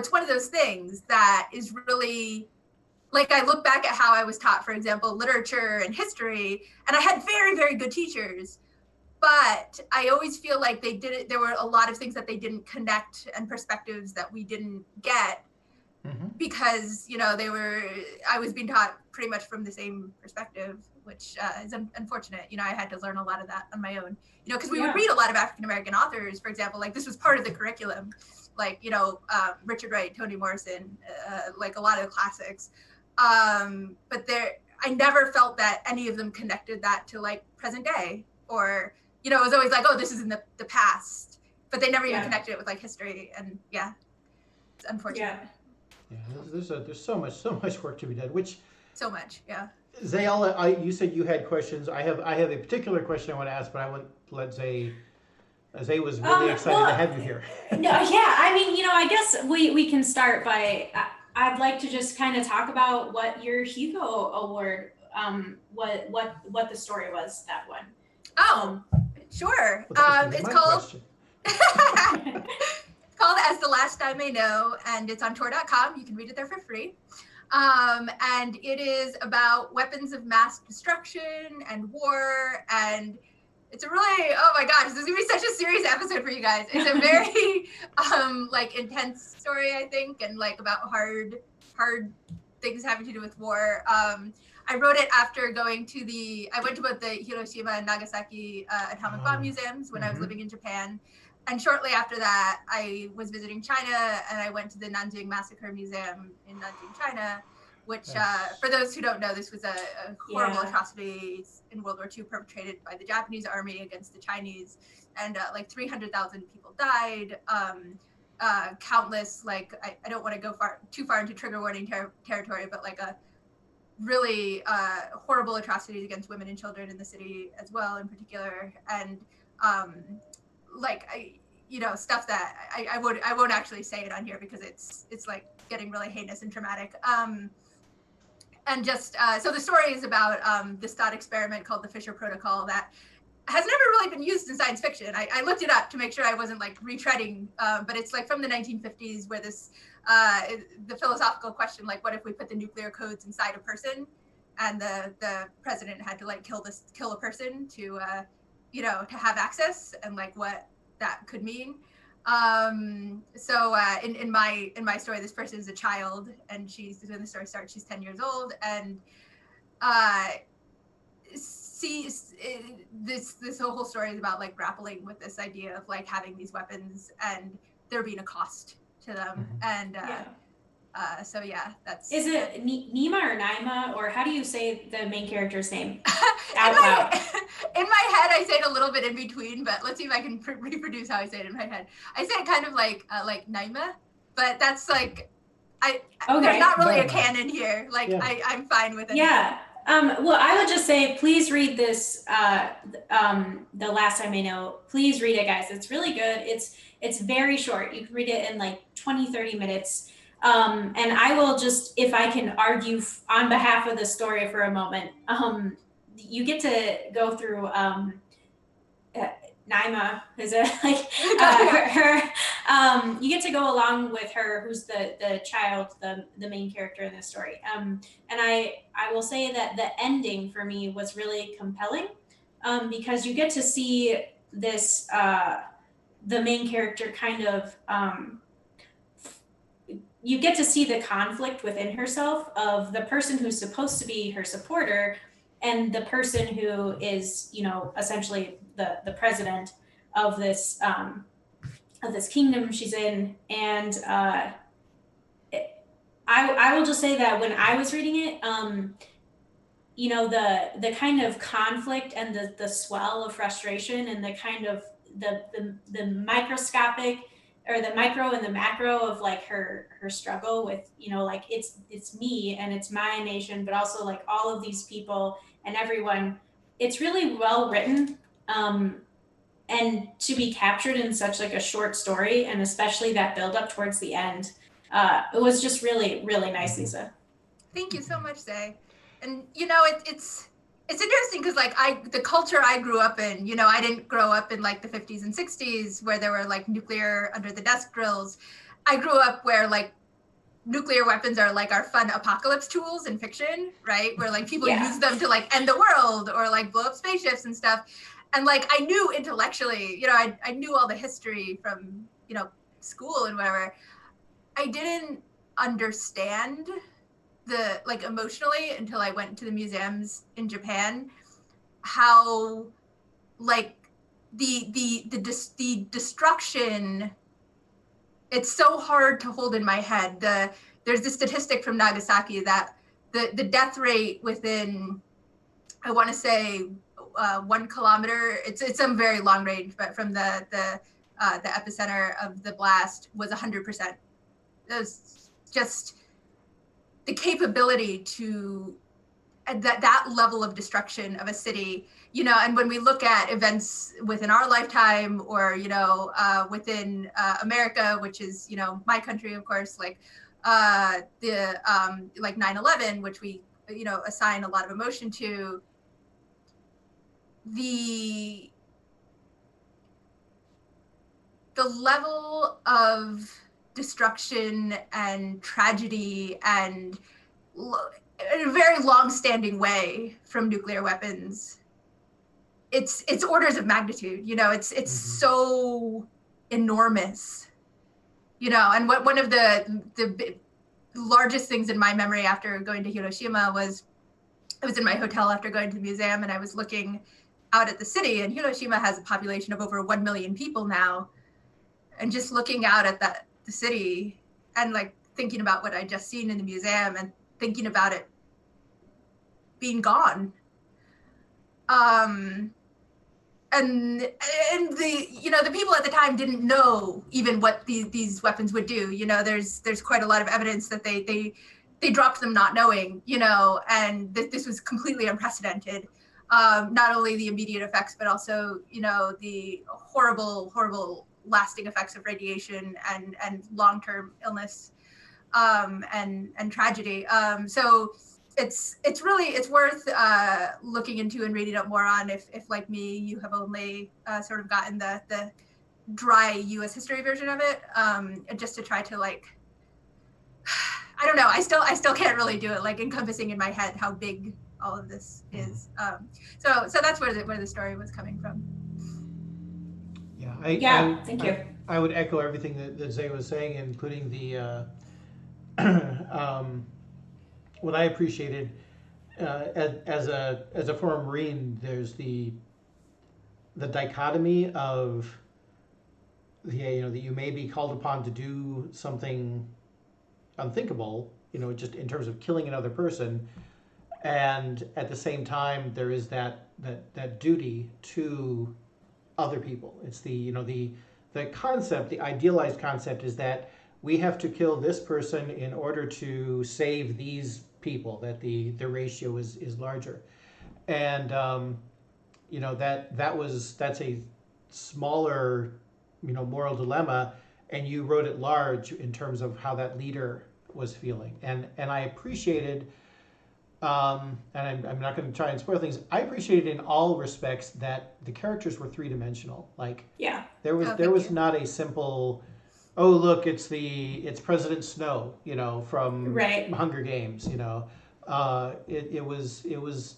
S3: one of those things that is really like, I look back at how I was taught, for example, literature and history, and I had very, very good teachers, but I always feel like there were a lot of things that they didn't connect, and perspectives that we didn't get because, I was being taught pretty much from the same perspective, which is unfortunate. I had to learn a lot of that on my own, because we would read a lot of African-American authors, for example, like this was part of the curriculum, like, Richard Wright, Toni Morrison, like a lot of the classics. But I never felt that any of them connected that to like present day, or, it was always like, oh, this is in the past, but they never even connected it with like history. And it's unfortunate.
S1: Yeah, there's so much work to be done.
S3: So much, yeah.
S1: Zay, you said you had questions. I have a particular question I want to ask, but I want to let Zay. Zay was really excited to have you here.
S2: No, yeah, I mean, I guess we can start by. I'd like to just kind of talk about what your Hugo Award, what the story was, that one.
S3: Oh, sure. It's called. It's called As the Last I May Know, and it's on Tor.com. You can read it there for free. And it is about weapons of mass destruction and war, and it's a really, oh my gosh, this is gonna be such a serious episode for you guys. It's a very like intense story, I think, and like about hard things having to do with war. I wrote it after I went to both the Hiroshima and Nagasaki atomic bomb museums when I was living in Japan. And shortly after that, I was visiting China, and I went to the Nanjing Massacre Museum in Nanjing, China, which, for those who don't know, this was a horrible atrocity in World War II perpetrated by the Japanese army against the Chinese, and like 300,000 people died. Countless, like, I don't want to go too far into trigger warning territory, but like a really horrible atrocities against women and children in the city as well, in particular, and like stuff that I won't actually say it on here because it's like getting really heinous and traumatic. And just so the story is about this thought experiment called the Fisher Protocol that has never really been used in science fiction. I looked it up to make sure I wasn't like retreading, but it's like from the 1950s, where this the philosophical question, like, what if we put the nuclear codes inside a person, and the president had to like kill a person to to have access, and like what that could mean. So in my story, this person is a child, and when the story starts, she's 10 years old, and sees this whole story is about like grappling with this idea of like having these weapons and there being a cost to them. And so that's. Is
S2: it Nima or Naima, or how do you say the main character's name?
S3: In my head, I say it a little bit in between, but let's see if I can reproduce how I say it in my head. I say it kind of like Naima, but that's like there's not really a canon here. Like I'm fine with it.
S2: Yeah. Well, I would just say, please read this. The Last I May Know. Please read it, guys. It's really good. It's very short. You can read it in like 20-30 minutes. And I will just, if I can argue on behalf of the story for a moment, you get to go through Naima, is it like her you get to go along with her, who's the child, the main character in this story. And I will say that the ending for me was really compelling, because you get to see this the main character kind of you get to see the conflict within herself of the person who's supposed to be her supporter and the person who is, you know, essentially the president of this kingdom she's in. And I will just say that when I was reading it, you know, the kind of conflict and the swell of frustration and the kind of the microscopic, or the micro and the macro of like her struggle with, you know, like it's me and it's my nation, but also like all of these people and everyone. It's really well written, and to be captured in such like a short story, and especially that build up towards the end, it was just really, really nice, Lisa.
S3: Thank you so much, Zay. And you know, it's interesting because like the culture I grew up in, you know, I didn't grow up in like the 50s and 60s where there were like nuclear under the desk drills. I grew up where like nuclear weapons are like our fun apocalypse tools in fiction, right? Where like people use them to like end the world or like blow up spaceships and stuff. And like I knew intellectually, you know, I knew all the history from, you know, school and whatever. I didn't understand the like emotionally until I went to the museums in Japan, how like the destruction, it's so hard to hold in my head. There's this statistic from Nagasaki that the death rate within, I want to say 1 kilometer, it's some very long range, but from the epicenter of the blast was 100%. It was just the capability to that level of destruction of a city, you know. And when we look at events within our lifetime, or you know, within America, which is, you know, my country, of course, like like 9/11, which we, you know, assign a lot of emotion to, the level of destruction and tragedy and in a very long-standing way from nuclear weapons, it's orders of magnitude, you know. It's so enormous, you know. And one of the largest things in my memory after going to Hiroshima was, I was in my hotel after going to the museum, and I was looking out at the city, and Hiroshima has a population of over 1 million people now, and just looking out at the city and like thinking about what I just seen in the museum and thinking about it being gone. And the, you know, the people at the time didn't know even what these weapons would do. You know, there's quite a lot of evidence that they dropped them not knowing, you know, and this was completely unprecedented. Not only the immediate effects, but also, you know, the horrible lasting effects of radiation and long-term illness, and tragedy. So it's really worth looking into and reading up more on if like me, you have only sort of gotten the dry U.S. history version of it, just to try to like, I don't know, I still can't really do it, like encompassing in my head how big all of this is. So that's where the story was coming from.
S1: Yeah,
S2: thank you.
S1: I would echo everything that Zay was saying, including the what I appreciated as a former Marine. There's the dichotomy of you know, that you may be called upon to do something unthinkable, you know, just in terms of killing another person, and at the same time there is that duty to other people. It's the, you know, the concept, the idealized concept is that we have to kill this person in order to save these people, that the ratio is larger. And you know, that's a smaller, you know, moral dilemma, and you wrote it large in terms of how that leader was feeling. And I appreciated, and I'm not going to try and spoil things, I appreciated in all respects that the characters were three-dimensional. Like, there was not a simple, oh look, it's President Snow, you know, from Hunger Games, you know. It was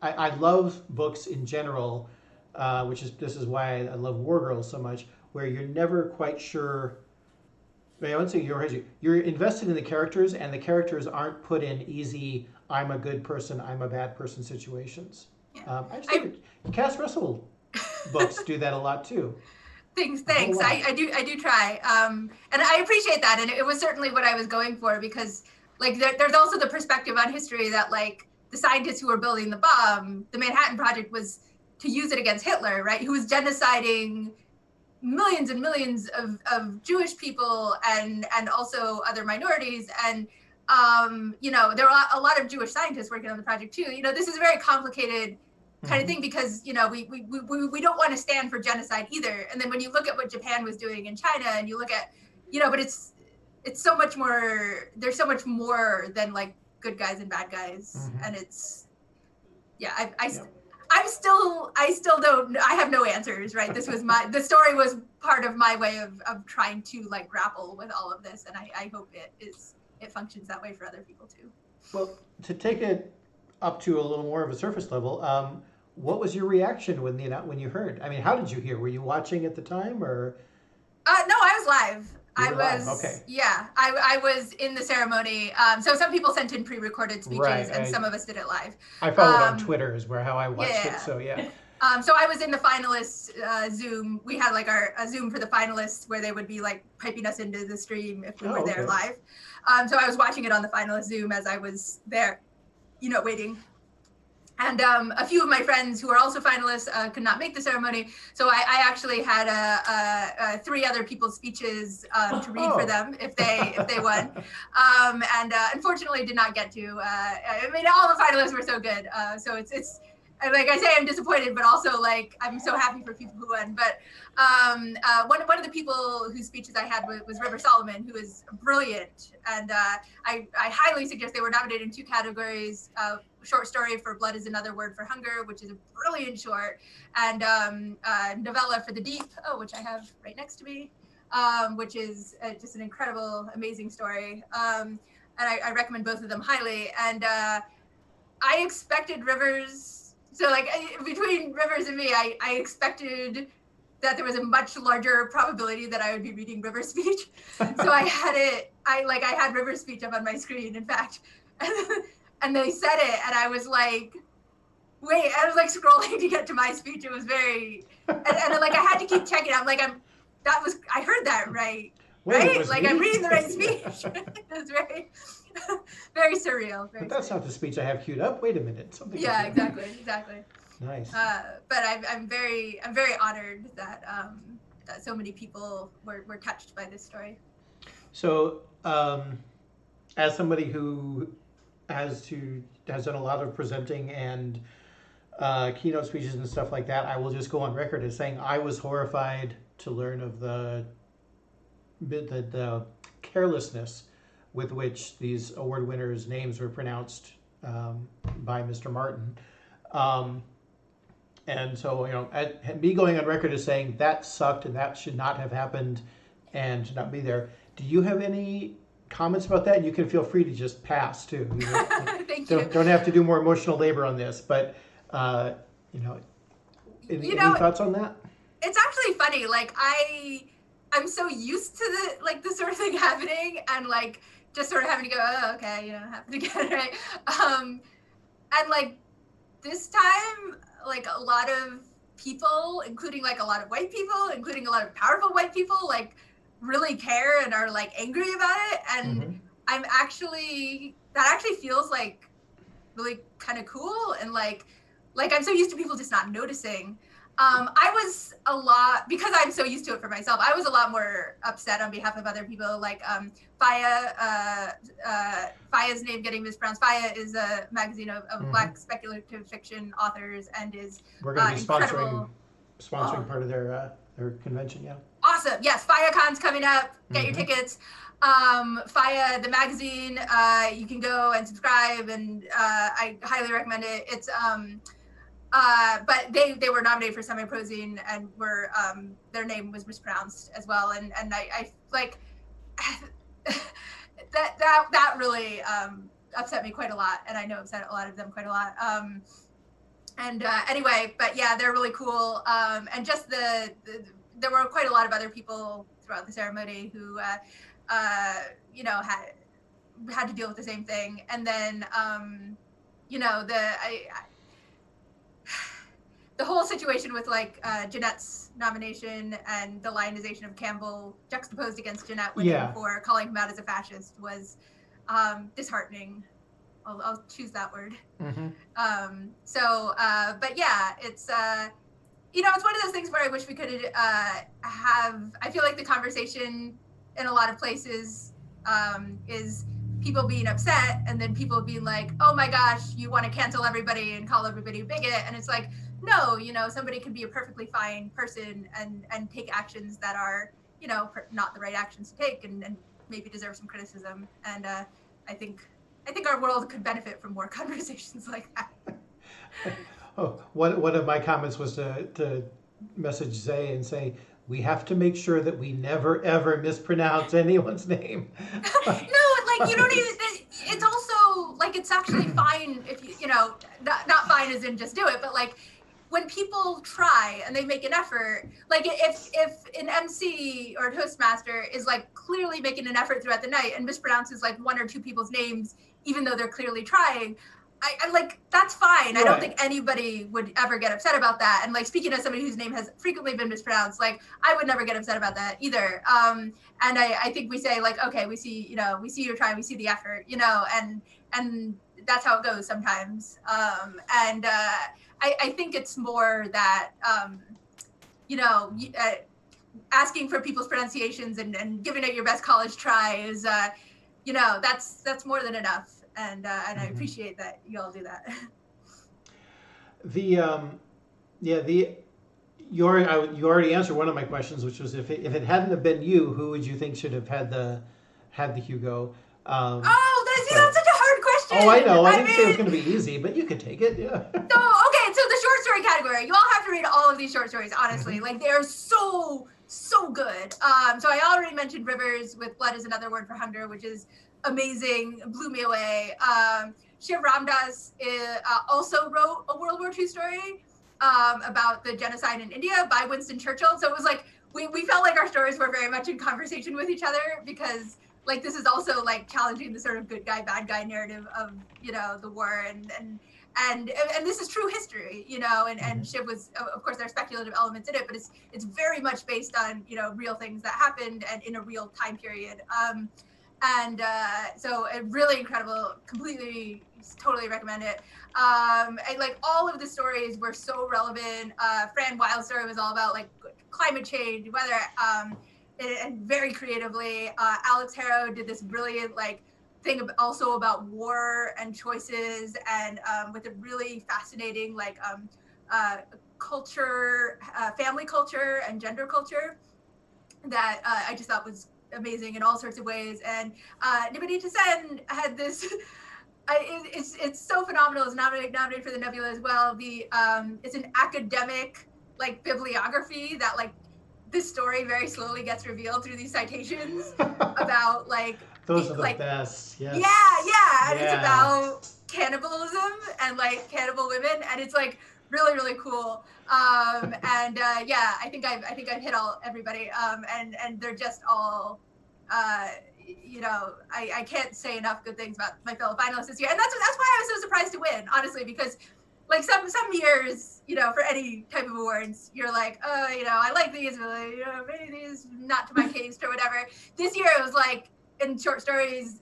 S1: I love books in general, this is why I love War Girls so much, where you're never quite sure I wouldn't say you're invested in the characters, and the characters aren't put in easy I'm a good person, I'm a bad person situations.
S3: Yeah.
S1: I just think Cass Russell books do that a lot too.
S3: Thanks. I do try. And I appreciate that. And it was certainly what I was going for, because like there's also the perspective on history that like the scientists who were building the bomb, the Manhattan Project, was to use it against Hitler, right? Who was genociding millions and millions of Jewish people and also other minorities. And you know, there are a lot of Jewish scientists working on the project too. You know, this is a very complicated kind of thing, because you know we don't want to stand for genocide either. And then when you look at what Japan was doing in China, and you look at, you know, but it's so much more. There's so much more than like good guys and bad guys, and it's I still don't. I have no answers. Right. This was the story was part of my way of trying to like grapple with all of this, and I hope it functions that way for other people too.
S1: Well, to take it up to a little more of a surface level, what was your reaction when you heard? I mean, how did you hear? Were you watching at the time, or?
S3: No, I was live.
S1: You were live. Okay.
S3: Yeah, I was in the ceremony. So some people sent in pre-recorded speeches, and some of us did it live.
S1: I followed on Twitter is how I watched it. So yeah.
S3: So I was in the finalists Zoom. We had like a Zoom for the finalists where they would be like piping us into the stream if we were there live. So I was watching it on the finalist Zoom as I was there, you know, waiting. And a few of my friends who are also finalists could not make the ceremony. So I actually had 3 other people's speeches to read for them if they won. And unfortunately did not get to. I mean, all the finalists were so good. So it's like I say, I'm disappointed, but also like I'm so happy for people who won. But one of the people whose speeches I had was River Solomon, who is brilliant, and I highly suggest. They were nominated in 2 categories: short story for Blood is Another Word for Hunger, which is a brilliant short, and novella for The Deep, which I have right next to me, which is just an incredible, amazing story. And I recommend both of them highly. And I expected Rivers. So like between Rivers and me, I expected that there was a much larger probability that I would be reading Rivers' speech. So I had Rivers' speech up on my screen, in fact, and they said it, and I was like, wait, I was like scrolling to get to my speech. It was very, and like I had to keep checking. I'm like, I heard that right, right? Like I'm reading the right speech. It was very, very surreal.
S1: But that's not the speech I have queued up. Wait a minute. Something.
S3: Yeah, exactly.
S1: Nice.
S3: But I'm very honored that that so many people were touched by this story.
S1: So, as somebody who has done a lot of presenting and keynote speeches and stuff like that, I will just go on record as saying I was horrified to learn of the carelessness with which these award winners' names were pronounced by Mr. Martin. And so, you know, me going on record as saying that sucked and that should not have happened and should not be there. Do you have any comments about that? You can feel free to just pass too. You know,
S3: Thank you.
S1: Don't have to do more emotional labor on this, but you know, any thoughts on that?
S3: It's actually funny. Like I'm so used to the sort of thing happening, and like just sort of having to go, oh, okay, you know, happened again, right? And like this time, like a lot of people, including like a lot of white people, including a lot of powerful white people, like really care and are like angry about it. And that actually feels like really kind of cool. And like I'm so used to people just not noticing. I was a lot, because I'm so used to it for myself, I was a lot more upset on behalf of other people, like Faya's name getting mispronounced. Faya is a magazine of Black speculative fiction authors, and is
S1: we're going to be sponsoring part of their convention, yeah.
S3: Awesome. Yes, FayaCon's coming up. Get your tickets. Faya, the magazine, you can go and subscribe, and I highly recommend it. It's but they were nominated for semi-prosing, and were their name was mispronounced as well, and I like that really upset me quite a lot, and I know upset a lot of them quite a lot. Anyway, but yeah, they're really cool, and just there were quite a lot of other people throughout the ceremony who you know, had to deal with the same thing. And then, you know, the whole situation with like Jeanette's nomination and the lionization of Campbell juxtaposed against Jeanette winning for calling him out as a fascist was disheartening. I'll choose that word. Mm-hmm. But yeah, it's you know, it's one of those things where I wish we could have. I feel like the conversation in a lot of places is people being upset and then people being like, oh my gosh, you want to cancel everybody and call everybody a bigot. And it's like, no, you know, somebody can be a perfectly fine person and take actions that are, you know, not the right actions to take and maybe deserve some criticism. And I think our world could benefit from more conversations like that.
S1: Oh, one of my comments was to message Zay and say, we have to make sure that we never ever mispronounce anyone's name.
S3: No, like you don't even. It's also like it's actually fine if you know, not fine as in just do it, but like when people try and they make an effort, like if an MC or a Toastmaster is like clearly making an effort throughout the night and mispronounces like one or two people's names, even though they're clearly trying, I like, that's fine. Right. I don't think anybody would ever get upset about that. And like, speaking as somebody whose name has frequently been mispronounced, like I would never get upset about that either. And I think we say like, okay, we see you're trying, we see the effort, you know, and that's how it goes sometimes. I think it's more that, you know, asking for people's pronunciations and giving it your best college try is, you know, that's more than enough. And I appreciate that you all do that.
S1: You already answered one of my questions, which was if it hadn't have been you, who would you think should have had the Hugo?
S3: That's such a hard question.
S1: Oh, I know. I didn't say it was going to be easy, but you could take it. Yeah.
S3: So the short story category. You all have to read all of these short stories. Honestly, mm-hmm. Like they are so good. So I already mentioned Rivers with Blood is Another Word for Hunger, which is amazing, blew me away. Shiv Ramdas also wrote a World War II story about the genocide in India by Winston Churchill. So it was like we felt like our stories were very much in conversation with each other because like this is also like challenging the sort of good guy bad guy narrative of, you know, the war and this is true history, you know, and Shiv was, of course, there are speculative elements in it, but it's very much based on, you know, real things that happened and in a real time period. So really incredible, completely, totally recommend it. And like all of the stories were so relevant. Fran Wild's story was all about like climate change, weather, and very creatively. Alex Harrow did this brilliant like thing also about war and choices and with a really fascinating like culture, family culture and gender culture that I just thought was amazing in all sorts of ways. And Nibini Tassen had this it's so phenomenal. It's nominated for the Nebula as well. It's an academic like bibliography that like this story very slowly gets revealed through these citations about like
S1: those are the best. Yes.
S3: Yeah. And it's about cannibalism and like cannibal women, and it's like really cool. I think I've hit everybody. And they're just all, you know, I can't say enough good things about my fellow finalists this year. And that's why I was so surprised to win, honestly, because like some years, you know, for any type of awards, you're like, oh, you know, I like these, but you know, maybe these not to my taste or whatever. This year it was like in short stories,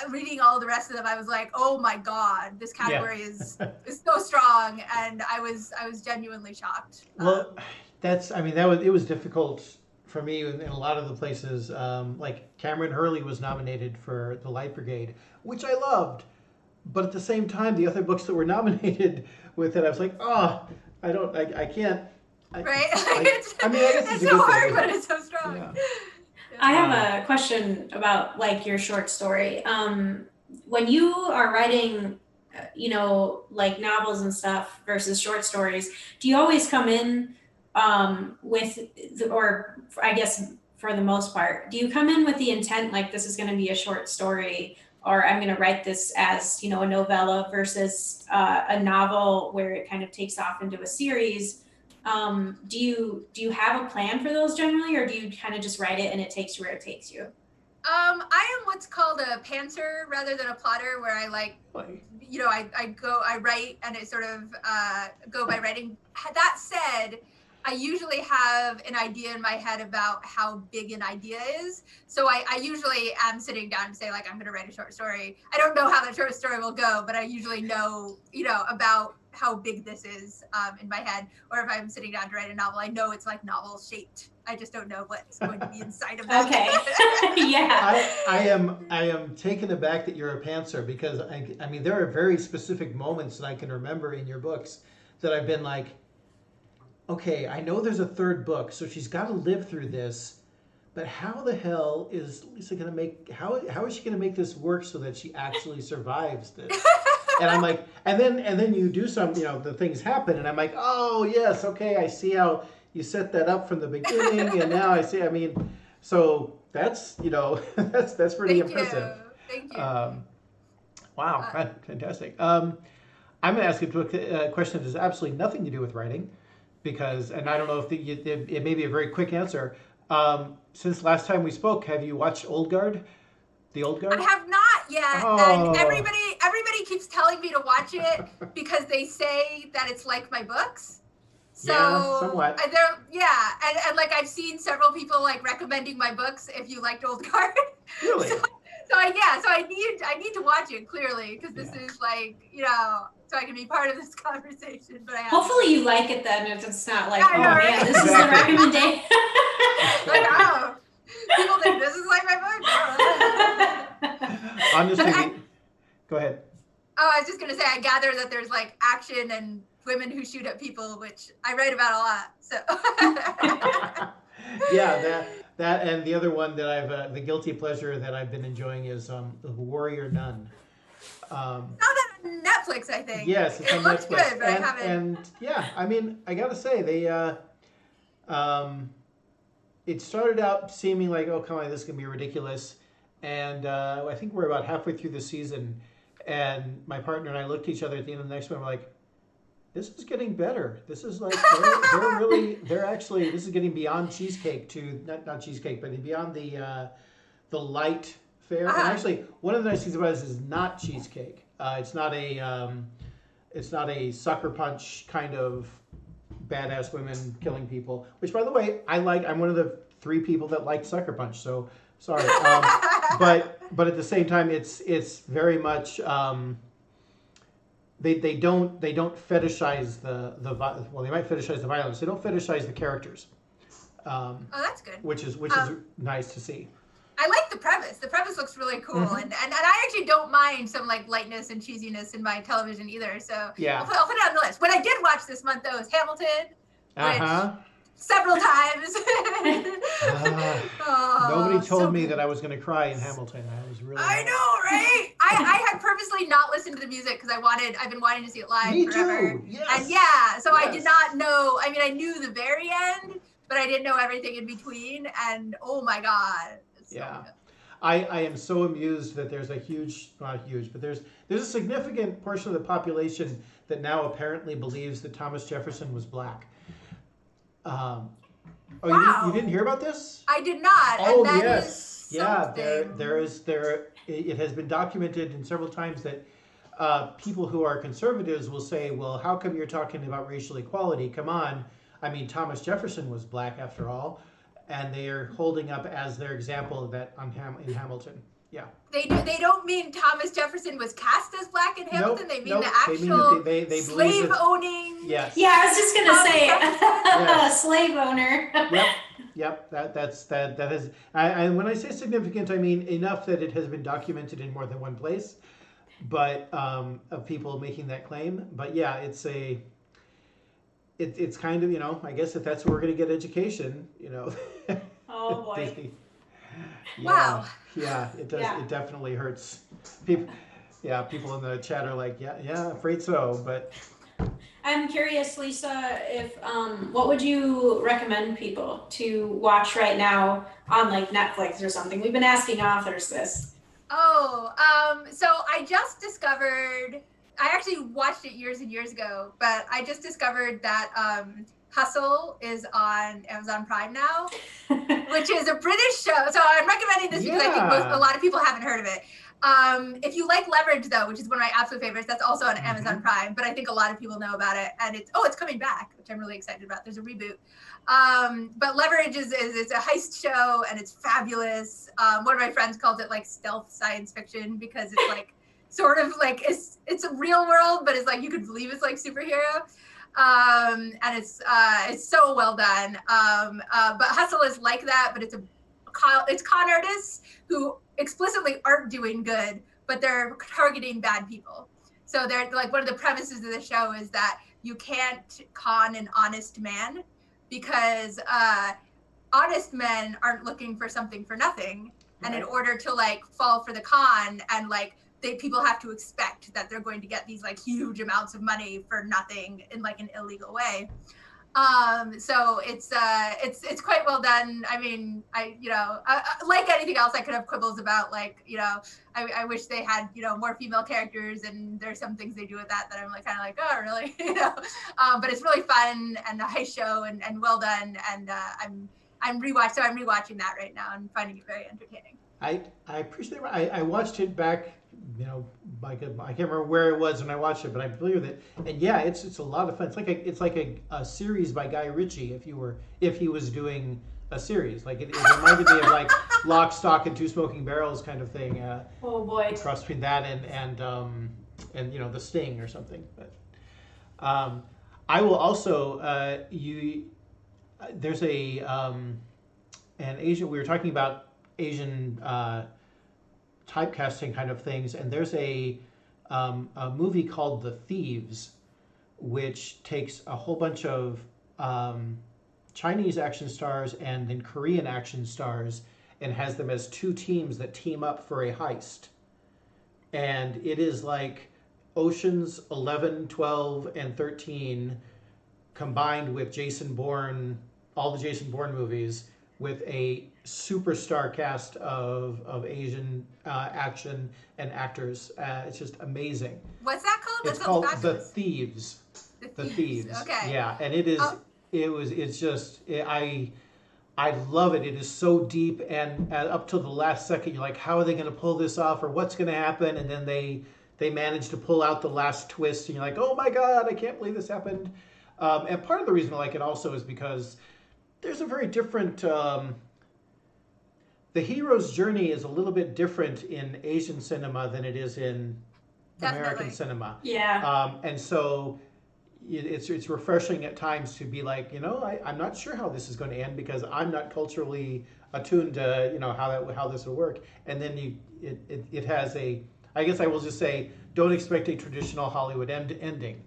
S3: reading all the rest of them, I was like, oh my God, this category is so strong. And I was genuinely shocked.
S1: Well, it was difficult for me in a lot of the places. Like Cameron Hurley was nominated for The Light Brigade, which I loved. But at the same time, the other books that were nominated with it, I was like, oh, I can't.
S3: Right?
S1: I guess it's
S3: so hard, but it's so strong.
S1: Yeah.
S2: I have a question about like your short story. When you are writing, you know, like novels and stuff versus short stories, do you always come in or I guess for the most part, do you come in with the intent like this is going to be a short story, or I'm going to write this as, you know, a novella versus a novel where it kind of takes off into a series? Do you have a plan for those generally, or do you kind of just write it and it takes you where it takes you?
S3: I am what's called a pantser rather than a plotter, where I I write and it sort of go by writing. That said, I usually have an idea in my head about how big an idea is. So I usually am sitting down to say, like, I'm going to write a short story. I don't know how the short story will go, but I usually know, about how big this is in my head. Or if I'm sitting down to write a novel, I know it's like novel shaped. I just don't know what's going to be inside of that.
S2: Okay. Yeah.
S1: I am taken aback that you're a pantser, because I mean, there are very specific moments that I can remember in your books that I've been like, okay, I know there's a third book, so she's got to live through this, but how the hell is Lisa going to how is she going to make this work so that she actually survives this? And I'm like, and then you do some, the things happen, and I'm like, oh yes, okay, I see how you set that up from the beginning, and now I see. I mean, so that's that's pretty impressive.
S3: Thank you.
S1: Wow, fantastic. I'm going to ask you a question that has absolutely nothing to do with writing, because, and I don't know if it may be a very quick answer. Since last time we spoke, have you watched Old Guard? The Old Guard?
S3: I have not yet, and everybody keeps telling me to watch it because they say that it's like my books. So
S1: yeah, somewhat.
S3: And like I've seen several people like recommending my books if you liked Old Guard.
S1: Really?
S3: So I need to watch it clearly, because this is like, so I can be part of this conversation. But
S2: hopefully you like it then, if it's not like,
S3: right?
S2: This is the recommendation.
S3: Like, people think this is like my book.
S1: Honestly, go ahead.
S3: Oh, I was just gonna say, I gather that there's like action and women who shoot at people, which I write about a lot. So
S1: yeah, that and the other one that I've the guilty pleasure that I've been enjoying is Warrior Nun.
S3: That on Netflix, I think.
S1: Yes, it's
S3: it
S1: on
S3: looks
S1: Netflix.
S3: good, but I haven't.
S1: And yeah, I mean, I gotta say they it started out seeming like, oh, come on, this is gonna be ridiculous, and I think we're about halfway through the season, and my partner and I looked at each other at the end of the next one, and we're like, this is getting better. This is like they're actually this is getting beyond cheesecake to not cheesecake, but beyond the light fare. And actually, one of the nice things about this is not cheesecake. It's not a sucker punch kind of badass women killing people. Which, by the way, I like. I'm one of the 3 people that like Sucker Punch. So sorry, but at the same time, it's very much. They don't fetishize the well, they might fetishize the violence. They don't fetishize the characters.
S3: That's good.
S1: Which is nice to see.
S3: I like the premise. The premise looks really cool, and I actually don't mind some like lightness and cheesiness in my television either. So
S1: yeah,
S3: I'll put it on the list. What I did watch this month though is Hamilton, which several times.
S1: Nobody told me that I was going to cry in Hamilton. I was really.
S3: I know, right? I had purposely not listened to the music because I've been wanting to see it live forever.
S1: Me too. Yes.
S3: And so I did not know. I mean, I knew the very end, but I didn't know everything in between. And oh my god.
S1: Yeah, I am so amused that there's not huge, but there's a significant portion of the population that now apparently believes that Thomas Jefferson was black.
S3: Wow.
S1: You didn't hear about this?
S3: I did not.
S1: Oh,
S3: and that
S1: yes.
S3: Is something.
S1: It has been documented in several times that people who are conservatives will say, well, how come you're talking about racial equality? Come on. I mean, Thomas Jefferson was black after all. And they are holding up as their example of that in Hamilton. Yeah.
S3: They don't mean Thomas Jefferson was cast as black in Hamilton. They mean the actual
S1: they
S3: slave owning.
S1: Yes.
S2: Yeah, I was just gonna say yes. Slave owner.
S1: Yep. That is. And when I say significant, I mean enough that it has been documented in more than one place, but of people making that claim. But yeah, it's kind of, I guess if that's where we're going to get education,
S2: Oh boy.
S3: Wow.
S1: Yeah, it does. Yeah. It definitely hurts. People in the chat are like, yeah, afraid so. But
S2: I'm curious, Lisa, if what would you recommend people to watch right now on like Netflix or something? We've been asking authors this.
S3: So I just discovered. I actually watched it years and years ago, but I just discovered that Hustle is on Amazon Prime now, which is a British show. So I'm recommending this because I think a lot of people haven't heard of it. If you like Leverage, though, which is one of my absolute favorites, that's also on Amazon Prime, but I think a lot of people know about it. And it's coming back, which I'm really excited about. There's a reboot. But Leverage is a heist show, and it's fabulous. One of my friends calls it like stealth science fiction because it's like sort of like it's a real world, but it's like you could believe it's like superhero. And it's so well done. But Hustle is like that, but it's con artists who explicitly aren't doing good, but they're targeting bad people. So they're like, one of the premises of the show is that you can't con an honest man because honest men aren't looking for something for nothing. And in order to like fall for the con and like people have to expect that they're going to get these like huge amounts of money for nothing in like an illegal way. So it's quite well done. I mean, like anything else, I could have quibbles about like, I wish they had, more female characters, and there's some things they do with that I'm like, kind of like, oh, really? But it's really fun and a heist show and well done. And, I'm rewatching that right now and finding it very entertaining.
S1: I appreciate it. I watched it back, I can't remember where it was when I watched it, but I believe it. And yeah, it's a lot of fun. It's like a series by Guy Ritchie if he was doing a series. Like it reminded me of like Lock, Stock, and Two Smoking Barrels kind of thing.
S2: Oh boy.
S1: Cross between that and The Sting or something. But I will also there's an Asian. We were talking about Asian typecasting kind of things, and there's a movie called The Thieves, which takes a whole bunch of Chinese action stars and then Korean action stars and has them as two teams that team up for a heist. And it is like Oceans 11, 12, and 13 combined with Jason Bourne, all the Jason Bourne movies, with a superstar cast of Asian action and actors. It's just amazing.
S3: What's that called?
S1: It's called The Thieves. The Thieves.
S3: Okay.
S1: Yeah, and I love it. It is so deep, and up till the last second, you're like, how are they going to pull this off, or what's going to happen? And then they manage to pull out the last twist, and you're like, oh my God, I can't believe this happened. And part of the reason I like it also is because there's a very different. The hero's journey is a little bit different in Asian cinema than it is in American cinema.
S2: Yeah.
S1: And so it's refreshing at times to be like, I'm not sure how this is going to end because I'm not culturally attuned to how this will work. And then it has I guess I will just say, don't expect a traditional Hollywood ending.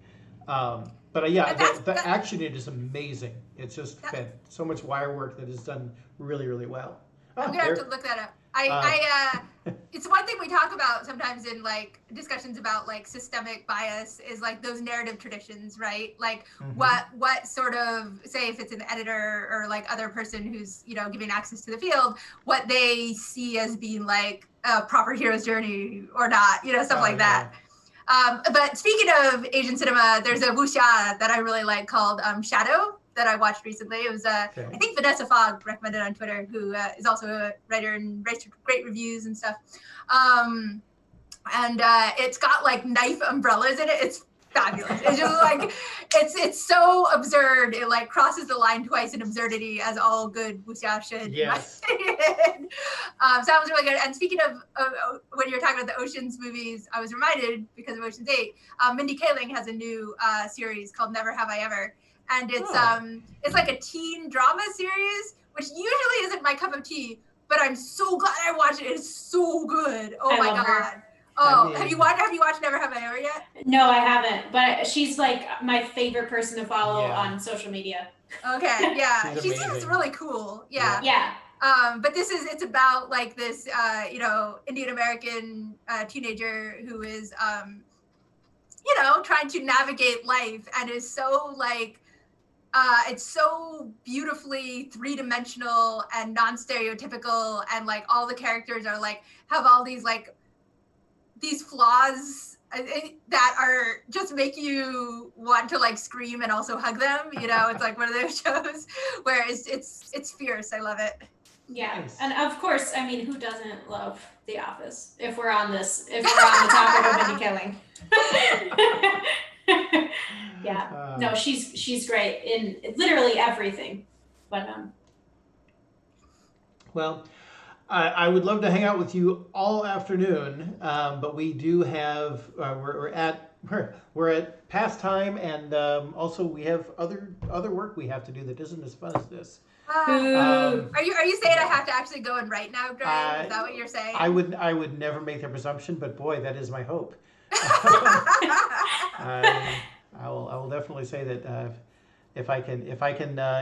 S1: But the action in it is amazing. It's just so much wire work that is done really, really well.
S3: I'm gonna have to look that up. It's one thing we talk about sometimes in like discussions about like systemic bias is like those narrative traditions, right? Like what sort of, say if it's an editor or like other person who's giving access to the field, what they see as being like a proper hero's journey or not, stuff like that. But speaking of Asian cinema, there's a wuxia that I really like called Shadow that I watched recently. It was, I think Vanessa Fogg recommended on Twitter, who is also a writer and writes great reviews and stuff. And it's got like knife umbrellas in it. It's fabulous. It's just like, it's so absurd. It like crosses the line twice in absurdity, as all good wuxia should.
S1: Yes.
S3: So that was really good. And speaking of when you were talking about the Oceans movies, I was reminded because of Ocean's 8, Mindy Kaling has a new series called Never Have I Ever. And it's like a teen drama series, which usually isn't my cup of tea, but I'm so glad I watched it. It's so good. Oh my God. Her. Oh, have you watched Never Have I Ever yet?
S2: No, I haven't. But she's like my favorite person to follow on social media.
S3: Okay, yeah. She seems really cool. Yeah.
S2: Yeah.
S3: But it's about like this Indian American teenager who is trying to navigate life and is so like it's so beautifully three-dimensional and non-stereotypical, and like all the characters are like have all these like these flaws that are just make you want to like scream and also hug them. You know, it's like one of those shows where it's fierce. I love it.
S2: Yeah,
S1: Nice.
S2: and of course, I mean, who doesn't love The Office? If we're on the topic of Mindy Kaling. Yeah, no, she's great in literally everything. But
S1: Well, I would love to hang out with you all afternoon, but we do have we're at past time, and also we have other work we have to do that isn't as fun as this.
S3: Are you saying I have to actually go and write now, Gray? Is that what you're saying?
S1: I would never make that presumption, but boy, that is my hope. I will definitely say that if I can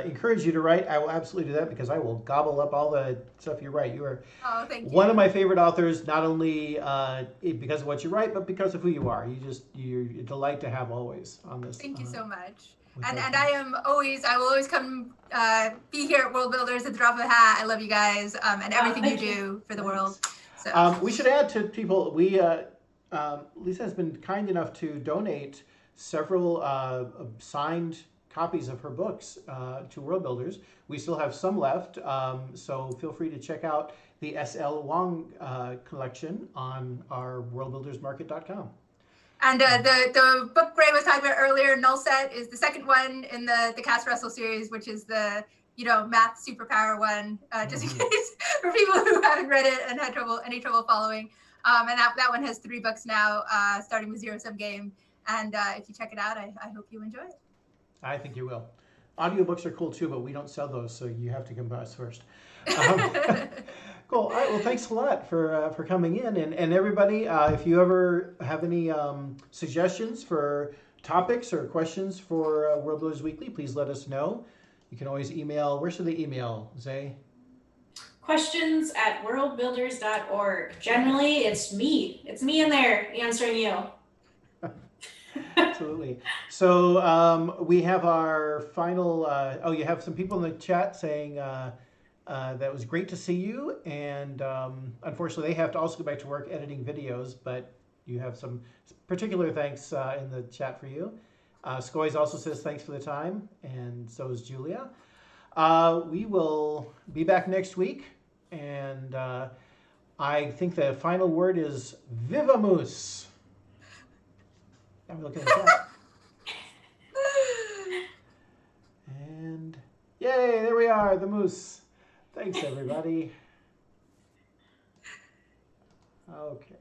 S1: encourage you to write, I will absolutely do that, because I will gobble up all the stuff you write. You are
S3: thank you.
S1: one of my favorite authors, not only because of what you write, but because of who you are. You're a delight to have always on this.
S3: Thank you so much. And I will always come be here at Worldbuilders at the drop of a hat. I love you guys and everything you do for the world. So
S1: we should add to people. Lisa has been kind enough to donate several signed copies of her books to Worldbuilders. We still have some left, so feel free to check out the SL Huang collection on our worldbuildersmarket.com.
S3: And the book Gray was talking about earlier, Null Set, is the second one in the Cass Russell series, which is the math superpower one. Just in case for people who haven't read it and had any trouble following. And that one has 3 books now, starting with Zero Sum Game. And if you check it out, I hope you enjoy it.
S1: I think you will. Audiobooks are cool too, but we don't sell those, so you have to come by us first. Cool. All right. Well, thanks a lot for coming in, and everybody. If you ever have any suggestions for topics or questions for Worldbuilders Weekly, please let us know. You can always email. Where should they email, Zay?
S2: Questions@worldbuilders.org. Generally, it's me. It's me in there answering you.
S1: Absolutely. So we have our final. You have some people in the chat saying that was great to see you, and unfortunately they have to also go back to work editing videos. But you have some particular thanks in the chat for you. Skoyes also says thanks for the time, and so is Julia. We will be back next week, and I think the final word is Vivamus. I'm looking at that. And yay, there we are, the moose. Thanks, everybody. Okay.